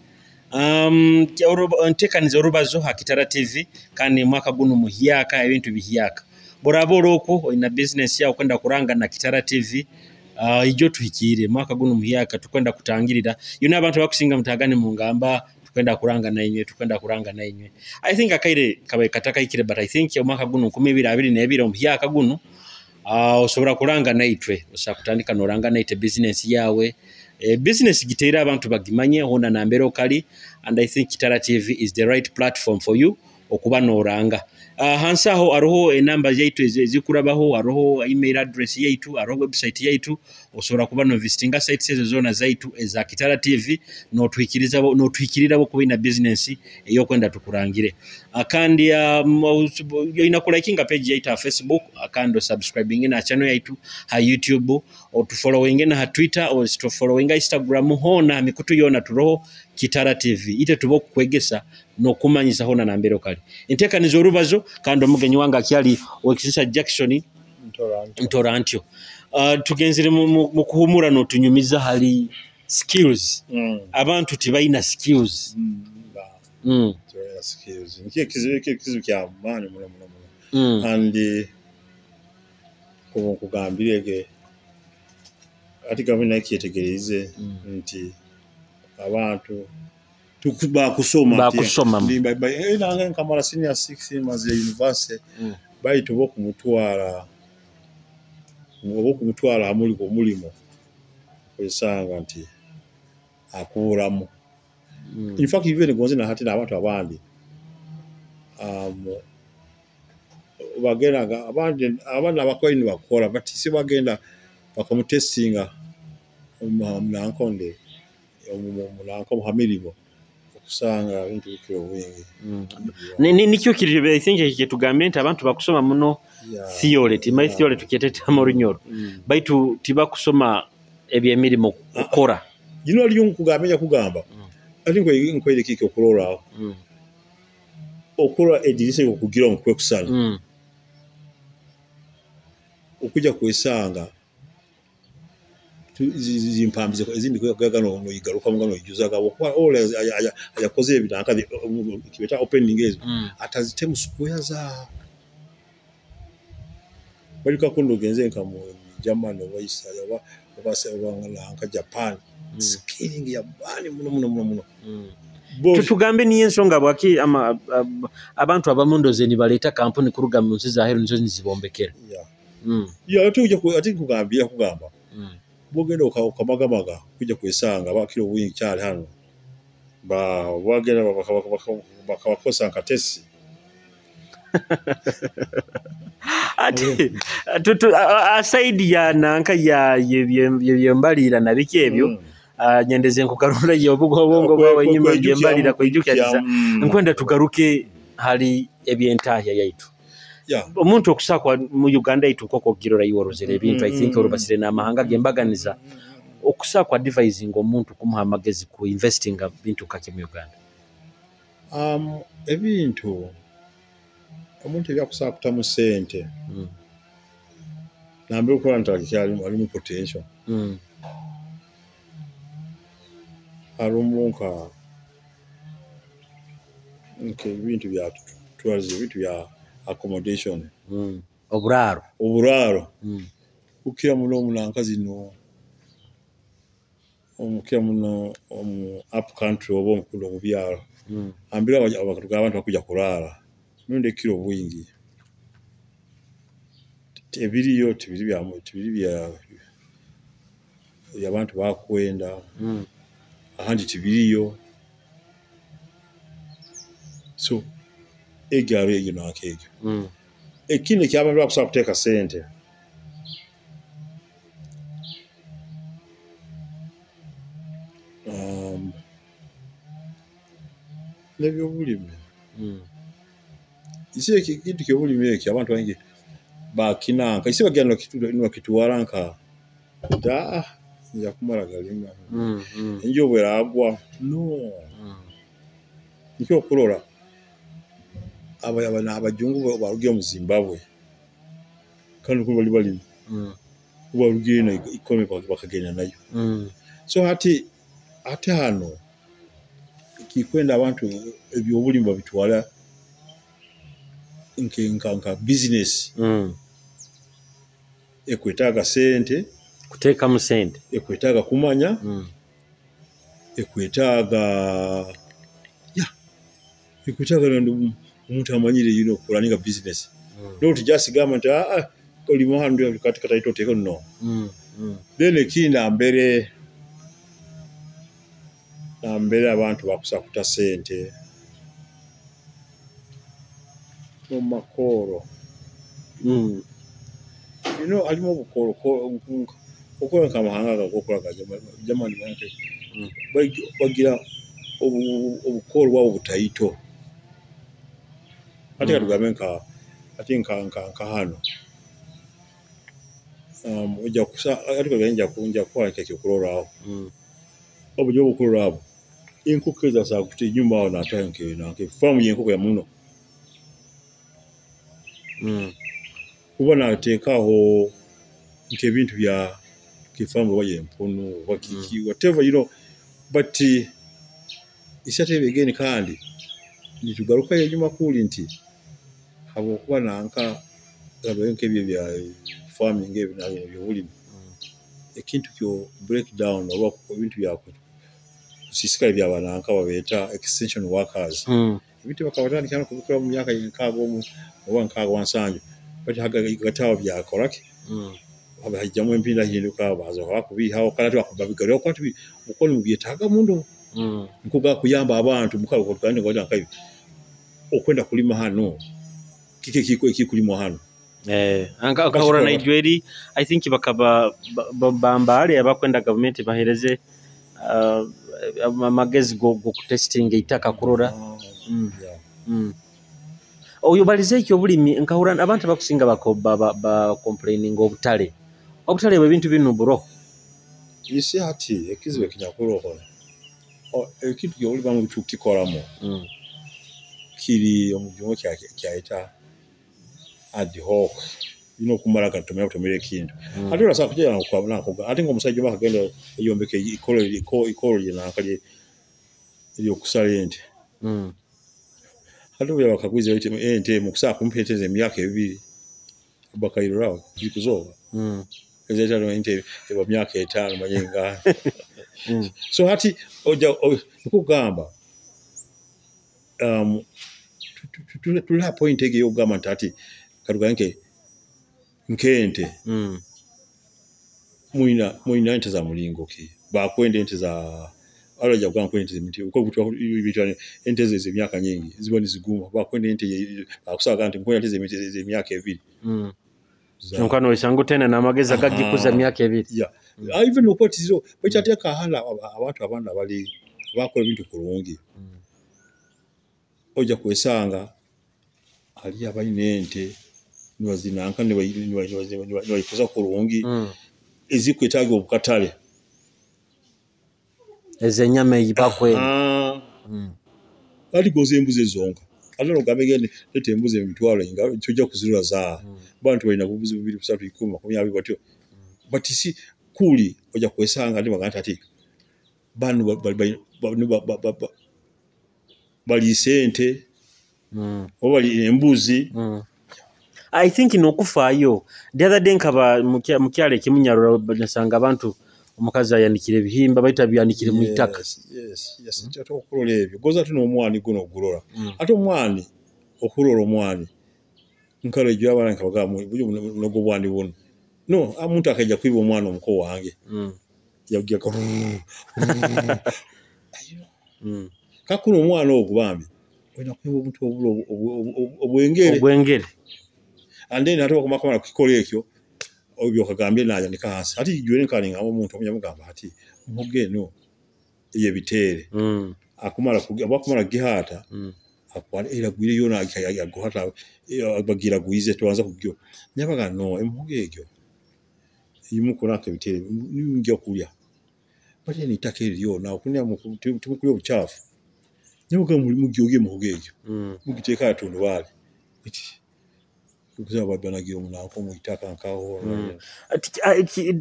ntekaniza olubazo ha Kitara TV kandi mwaka guno muhyaka ebintu bihyaka boraboro oko ina business ya kwenda kuranga na Kitara TV ijo tuhikire mwaka guno muhyaka tukwenda kutangirira abantu bakusinga mutagane mu ngamba tukwenda kuranga na inywe I think akaire kabaye kataka ikire, but I think mwaka guno 2022 muhyaka guno osobora kuranga naitwe osakutandika noranga naite business yawe business gitera abantu bagimanye hona na mbere okali, and I think Kitara TV is the right platform for you okuba noranga hansaho aroho enamba yaitu ezikurabaho aroho email address yaitu aroho website yaitu osobola kuba no visitinga sites ezo zona zaitu eza Kitara TV no twikirira bo kubina business eyo kwenda tukurangire akandi inakola kinga page yaitu ha Facebook akando subscribing na channel yaitu ha YouTube o to following na ha Twitter o to following Instagram hona mikutu yona turoho Kitara TV ite tubo kwegesa no kumanyisa hona na mbere okali entekanizo olubazo kandi omugenyi wanga kyali Wekitinisa Jackson ntora antyo tugenzire mu kuhumura no tunyumiza hali skills abantu tibaina skills skills nkiye kizibu kya mani muno and kugambirege ati gavana kyetegereze nti abantu tukuba kusoma nanga nkamara senior 6 maze university baito bokumutwala amuli ko mulimo kwesanga nti akuramu in fact even gonze na hati na abantu abandi bagenda abandi abakoini bakora but si bagenda bakomutestinga nankonde omulanko muhamiribo okusanga bintu bikiro wingi nikyo kiri I think kitugambe nti abantu bakusoma muno theory my theory tuketeta morinyo baitu tibakusoma ebyemirimo okora ali yunkugamenya kugamba ati nkwere kiki okulora okora edirise okugira omukwe kusala okuja kwesanga zimpambize ezindi kwegano no igaruka mugano ijuzaga kwa all ayakoze ebinanka kibeta opening ezo atazitemu square za balika kundo genze nkamu German obaisa yaba abanga Japan scaling ya bani muno tutugambe niyo ensonga bwaki abantu abamundoze ni baleta kampuni kuruga mu nsi za hero nizo nizibombekera tujja ati kugamba bogenda ukamagamaga kujja kwesanga bakiro bwingi cyane hano bagenda bakabakosa nkatesi ati aside ya nanka ya yembalira na bikebyo nyendeze nkukarunda yobugobongo bwawe nyimba yembalira kwijukiriza nkwenda tugaruke hali ebyentahya yaitu omuntu okusakwa mu Uganda yitu koko girora yiworozere ebintu I think orubasire n'amahanga gembaganiza okusakwa advising omuntu kumuha magezi ku investing bintu kake mu Uganda ebintu omuntu ebyakusaka kutamu sente nambe ukora ntakikyali ali mu potential arumunka ibintu bya tourism ibintu bya accommodation oburaro ukira muno munanka zino omukira muno up country obo mkulo mu byaro ambira abantu bakujja kulala nonde kiro bwingi tebiriyo tibiri bya abantu bakwenda ahandi tibiriyo so egaro yino akejo ekine ky'abantu bakusaba kuteeka sente nebyo bulimi isi ekintu ky'obulimi ekyo abantu bangi bakinanka isi bagenda kituwaranka da nja kumala galima enjobo eragwa no nikyo okulora abajungu barugiye mu Zimbabwe kandi ko bali barugiye na ikome bakagenda nayo so hati hano kikwenda abantu ebyobulimi babitwala nka business ekwetaga sente kuteeka mu sente ekwetaga kumanya ekwetaga umuntu amanyire yino kulaninga business don't just government oli muhandu katika taito teko no then kinda mbere abantu bakusakuta sente mu makoro alimo obukoro okola kamahanga gakokola jamani banke bagira obukoro bwabo butaito ati katugambe nka hano ujja kusa ati kaganja kunja kwa keke kulorawo obujjo bukulorabo inkukeza sa kuti nyumba wana atanke nanke famu yenkoko ya muno kubona atekaho nke bintu bya kifamu waye mpono wakiki whatever but isate begeni kandi nitugaruka yenyuma kuli nti habo kuba nanka gabenke bya farming ebyo bulimi ekintu kyo breakdown oba bintu byako sisika bya bananka babeta extension workers ebintu bakawatani kana kubikora mu myaka y'inkago mu wankago wansanju bati hagatawa bya koraki abahajjamu empinda hinduka bazo hakubihawo kala twakubabigalyo kwati ukoni mubyetaga mundo nkuga kuyamba abantu mukalo kokandi ngoja nkabi okwenda kulima hano kike kulima hano akahora na ijweri I think bakaba bambale abakwenda government bahereze magezi go testing itaka kurora oyubalize ekyo bulimi nkahura abantu bakusinga ba complaining obutale bwe bintu binu bro isi hati ekizwe kinyakuroho ekintu kyo ulibanga utukikoramo kiri omujungo kyaita ad hoc ino kumala katomera kutomera ekintu ate ola sakujja nakoga ate ng'omusajja bakagenda eyombeka ikolo lye nakali eryokusala ente ate bwe bakagwiza ente mu kusaa kumpi ente emyaka 2 bakairo rawo bikuzoba ezetalo ente eba myaka 5 manyenga so hati oja kugamba tula point ege yogamba ntati karuganke nkente muina ente za mulingo ki bakwenda ente za alaja kwa kwenda ente uko bitwa ente ze myaka nyingi ziboni ziguma bakwenda ente akusaga ante kwenda ente ze myaka 2 Nkano isangu tena na mageza gagikuza myaka 2 yeah even ukoti zo bachate kahala abantu abanda bali bakola bintu kurungi oja kwesanga ali abayinente niwazinanka niwayikuza kurungi ezikwetaga obukatale ezenyama yibakwe ali goze embuze zonka alero gabegene lete embuze emitwalo inga tujja kuzirwa za bantu balina kubuzi 2 3 10 batyo batisi kuli oja kwesanga ndi baganta ati banu bali sente obali embuzi I think inokufayo the other day nkaba mukyale kimunyarura basanga abantu omukazi ayandikire bihimba baita byandikire mu itaka yes cyato okulola ebyo goza tuno omwani guno ogulora ate omwani okulola omwani nkale jyo abana nkabaga mu nogo bwandi buno no amuntu akaja kwiba omwana omuko wange yagiye ko kakuno omwana ogubambi wena kwiba omuntu obwengere and then ate okumakamala kukikola ekyo obyo kagambye naja nikahasa ati jwene kali ngamo omuntu omuyamugamba ati mugeno ye bitere akumala gihata akwala era gwire yona aguhata abagira guize tuanza kugyo nyabaga no emugegyo yimukora ke bitere ningi kulya bati ni takeri yona okunya tumukuyo obuchafu nyabaga mu gyoge mugegyo mugiteka atundu wale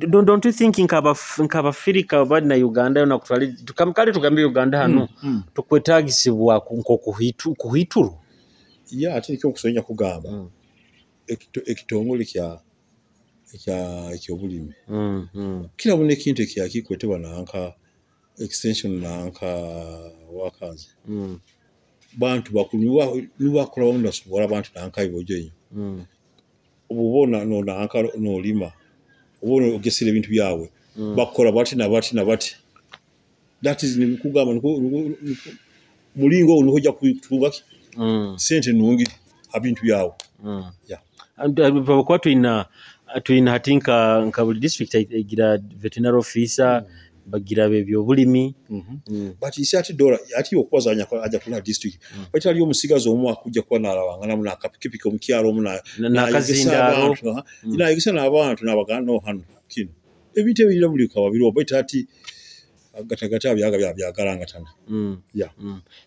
don't you think nkaba Afrika badna Uganda na kutwali tukamkali tugambe Uganda hano tukwetagisibwa nko kuhituru ya ati cyo kusenya kugamba ekitongole kya bulimi kila bune kintu kya kikweteba nanka extension nanka workers bantu bakunywa nibakola bamunda subora bantu nanka iboje ubona no nanka no lima ubona ugesire ibintu byawe bakora bati na bati that is ni kugamba mulingo unohoja kutunga sente nungi abintu byawe yeah and kwa twina hatinka nkabuli district igira veterinary officer bagira bebyo bulimi but isati dollar ati okwazanya aja kuna district bati ali omusigazo omwa kujja kwa nalawanga na kapikipiko mukyalo omuna na kazindaro ina yigisa nabantu nabagano hano kino ebite bira buli kababiro bati ati gatagata byagaranga tana yeah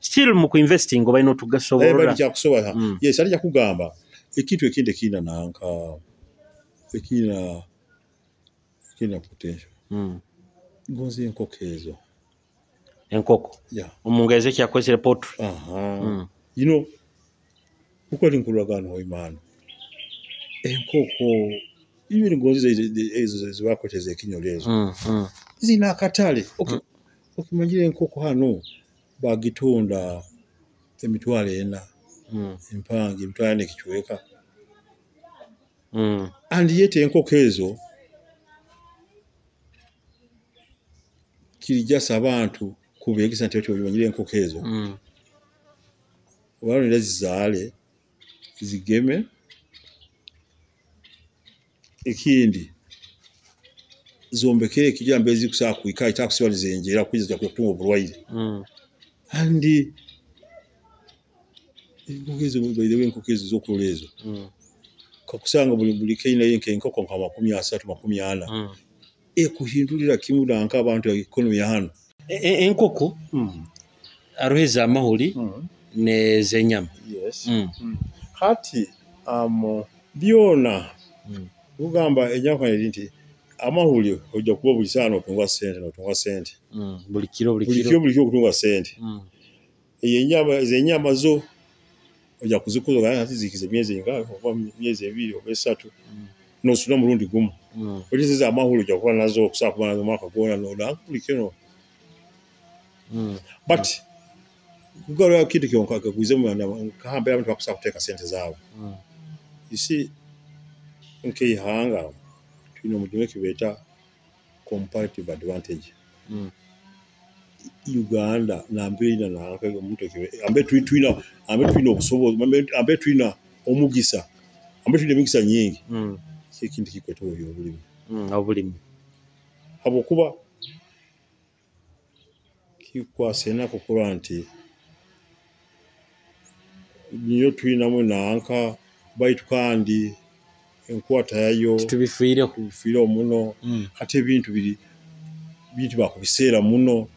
still mu investing ngoba ino tugasoborora bali kya kusoba yes ali kugamba ekintu ekinde kina nanka ekina potential ngozi enkokezo enkoko yeah omungeze kyakozere potu you know uko linkulagano hoimana enkoko ibi ngozi ezo zibakoteze ekinyolezo zina katale okimanyire enkoko hano bagitunda emitwale ena empangi emitwale kichweka and yete enkokezo kilijasa abantu kubegisa nti obimanyire enkokezo wano lezizale zigeme ekindi zombekere kijambe ezikusa kuika itakusibalize enjera kwiza kutunga obulwaire andi enkokezo baidewe enkokezo zokulezo kakusanga buli keina yenke enkoko nka 30 40 ekuhindulira kimudanka abantu economy ya hano enkoko aroheza amahuli ne zenyama yes hati byona kugamba ejjako nti amahuli ojja kuba buli saa n'otunga ssente buli kiro okutunga ssente enyama zo ojja kuzikuza ati zikize myezi nga oba myezi 2 oba 3 n'osula mulundi gumu okiziza amahuli ojja kuba nazo okusobola kuba nazo mwaka gwona buli kiro but kugalwa kitu kyonka kaguze mu kahamba abantu bakusobola kuteeka ssente zaabwe isi nk'ihanga tulina omulimu kibeeta comparative advantage Uganda nambeera nanka omuntu ambe tulina obusobozi ambe tulina omugisa ambe tulina emigisa nyingi ekintu kikweta obulimi habwokuba kikwasa ennaku kukola nti niyo tulinamu nanka baitu kandi enkwata yayo tubifiire muno ate ebintu bakubiseera muno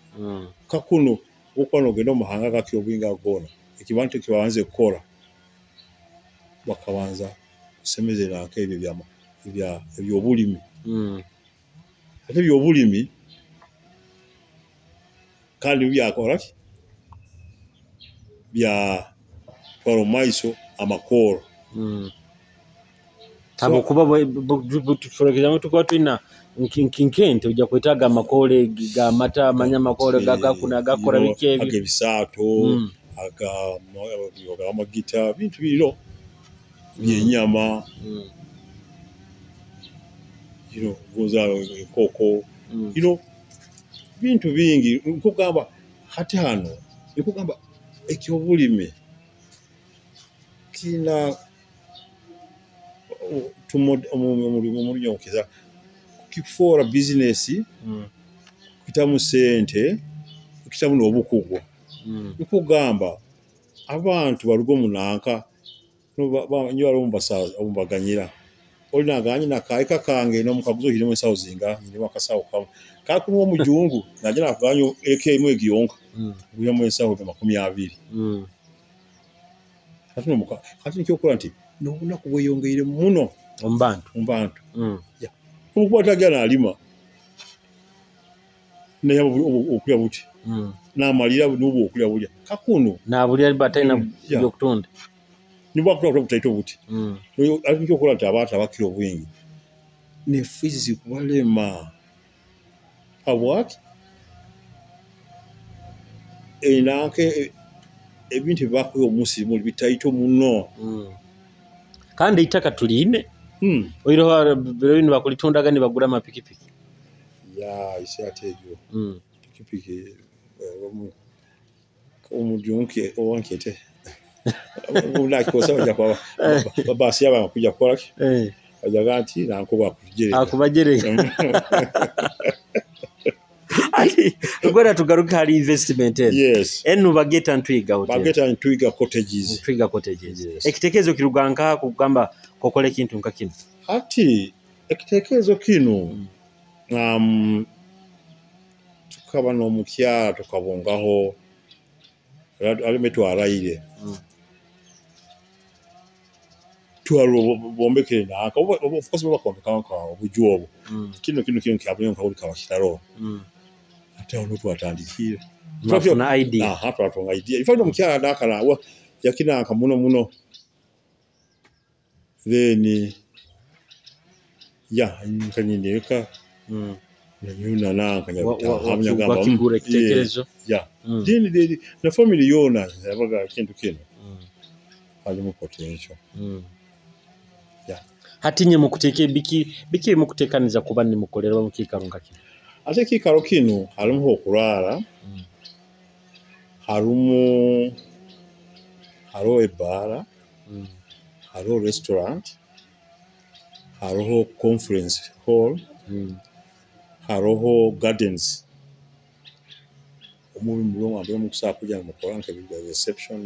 kakuno okuba n'ogenda mu mahanga gaki obuyinga gona ekibantu kibabanze kukola bakabanza kusemezerako ebyo ebyobulimi ate ebyobulimi kandi byakola ki twala mumaiso amakoolo habwokuba tufolekeramu tukuba tulina nkente ojja kwetaaga amakoole gamata amanyamakole gagakuna gakora biki ebyo ag'ebisaato amagita bintu biro byenyama goza enkoko bintu bingi nkugamba hati hano nkugamba ekyobulime kina omulimu okiza kikufuula bizinesi kitamu ssente kitamu n'obukugu nkugamba abantu baluga omunanka nyo bali omubaganyira olina aganye nakaika kange n'omukaguzo kiremu ensawo zinga nyirimu akasawo kamu kakunuwa omujungu najja nakuganya eka emu egiyonka guliramu ensawo 20 kati nkyokola nti n'obunaku bweyongeire muno omubantu omukuba tagana alima naye okulya buti n'amalira n'obwo okulya bulya kakuno n'abulya batalina byokutunda nibwakutula butaito buti ati nkyokola nti abantu abakira obwingi ne fizi zikubalema habwaki enanke ebintu byakuwa omunsi muli bitaito muno kandi eitaka tuline oiroho bino bakulitundaga ne bagula amapikipiki isi ate ebyo pikipiki omujunke owankete ulakikosa wajja kwa babasi aba kuja kukola ki wajaga nti nanko akubajereka ati gwera tugaruka hali investment enu bageta ntwiga cottages ekitekezo kiruganka kugamba kokole kintu nka kino ati ekitekezo kino tukaba n'omukyala tukabongaho alimetu araire tuwalo bombekere naka of course bakombeka nka obujuobo kino kyabyo nka uli kabashitaro ate ono twatandikire twafuna idea twafuna idea ifanye omukyala nakala yakina nka muno then nkanyindeka nanyuna nanka nyabita wakigura ekitekerezo dini na family yona yabaga kintu kino alimu potential hatinye mukuteke biki mukutekaniza kuba ni mukolera mu kikaro ngaki ate kikaro kino halimu okulala haro ebara haro restaurant haro conference hall haro gardens omubi mulongo ambe mukusaa kuja mu kolanka bi reception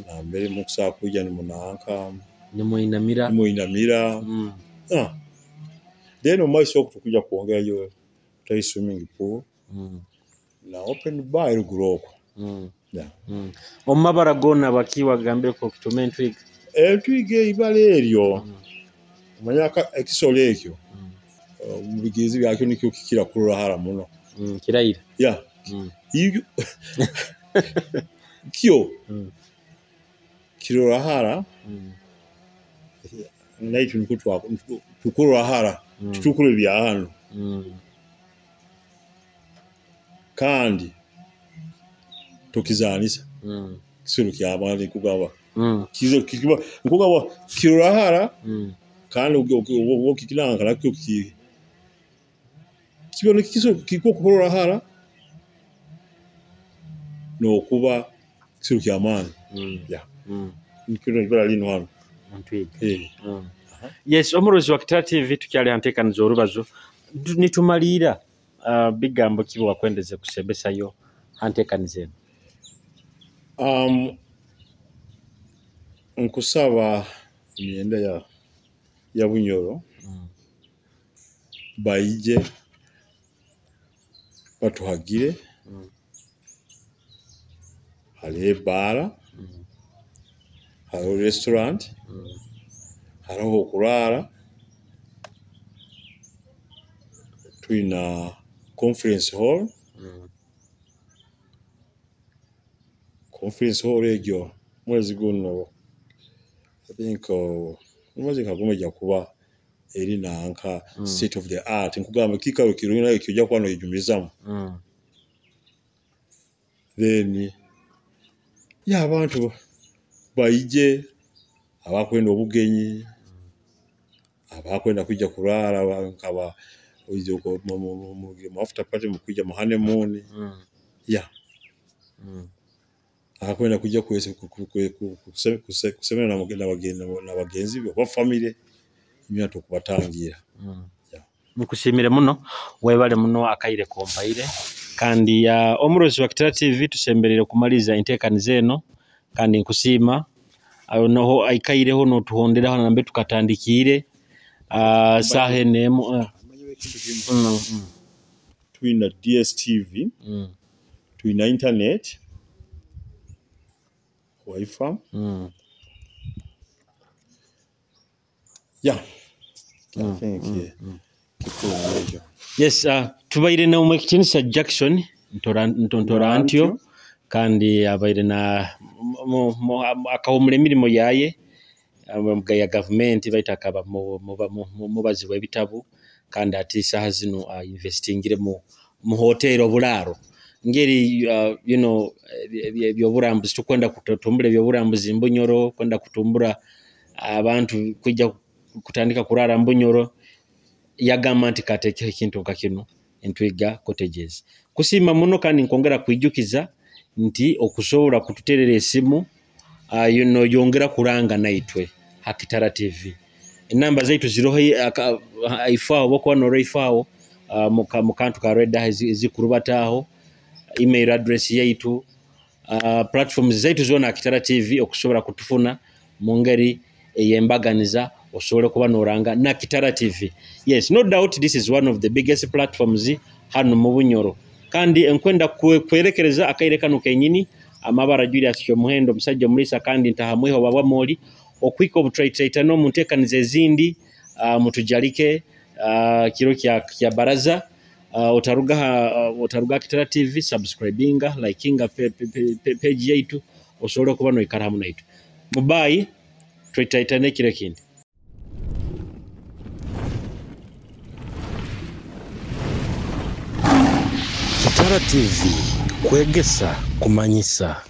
na mbere mukusaa kuja ni munanka ni muinamira then omaiso okutukuja kuongera yo tai swimming pool na open bar iruguroko omabara gona bakiwa gambe ko kitumentwiga twige ibale eryo manyaka ekisolo ekyo mu bigezi byakyo nikyo kikira kulora hara muno kiraira ya iyo kyo kirora hara naitu nikutwa tukulora hara tutukule bya hano kandi tokizanisa kisolo kyabandi kugaba kizo kikiba kugaba kirora hara kandi ukikilanga lakyo kibone kiso kiko kukolora hara no kuba kisolo kyamani ya nikiro ibara lino hano yes omurozi wa Kitara TV tukyali antekaniza olubazo nitumalira bigambo kibo wakwendeze kusembesayo antekaniza nkusaba imyenda ya Bunyoro bayije batuhagire hali bara hali restaurant hariho kurara twina conference hall egyo mwezi guno I think mwezi kagumeja kuba eri nanka state of the art nkugamba kikaro kiruna ekyo kwano yijumirizamu then ya abantu bayije abakwenda obugenyi abakwenda kujja kurara nkaba ojoko mu after party mu kujja mu honeymoon ya abakwenda kujja kusemera na bagenzi ba family imyato kubatangira mukushimire muno webale muno akaire kompaire kandi ya omurozi wa Kitara TV tusemberere kumaliza intekaniza eno kandi nkusima noho aikaireho no tuhonderaho nambe tukatandikire sahe nemo twina DSTV twina internet wifi yeah I think yes tubaire na umwekitinisa Jackson ntorantyo kandi abaire na akahumure mirimo yaye ya government baitakaba mubazi webitabu kandi ati saha zino investingire mu hotel obularo ngeri you know byoburambuzi tukwenda kutumbura byoburambuzi Mbunyoro kwenda kutumbura abantu kujja kutandika kurara Mbunyoro yagamba nti kateke ekintu kakino Entwiga cottages kusima muno kandi nkongera kwijukiza nti okusobola kututerera esimu you know yongera kuranga naitwe Kitara TV enamba zaitu ziroho ifao boko no ifao mu kantu ka Red zikurubataho email address yaitu platforms zaitu zona Kitara TV okusobola kutufuna mu ngeri eyembaganiza osobole kuba noranga na Kitara TV. Yes, no doubt this is one of the biggest platforms hano mu Bunyoro kandi enkwenda kwerekereza akaireka kenyini amabara Julius Muhendo musajja mulisa kandi ntahamweho baba moli okwiko obutraita no muntekanize zindi mutujalike kiro kya baraza otaruga Kitara TV subscribinga likinga page yaitu osobole kuba no ikaramu naitu mubai traita ne kire kindi Kitara TV kwegesa kumanyisa.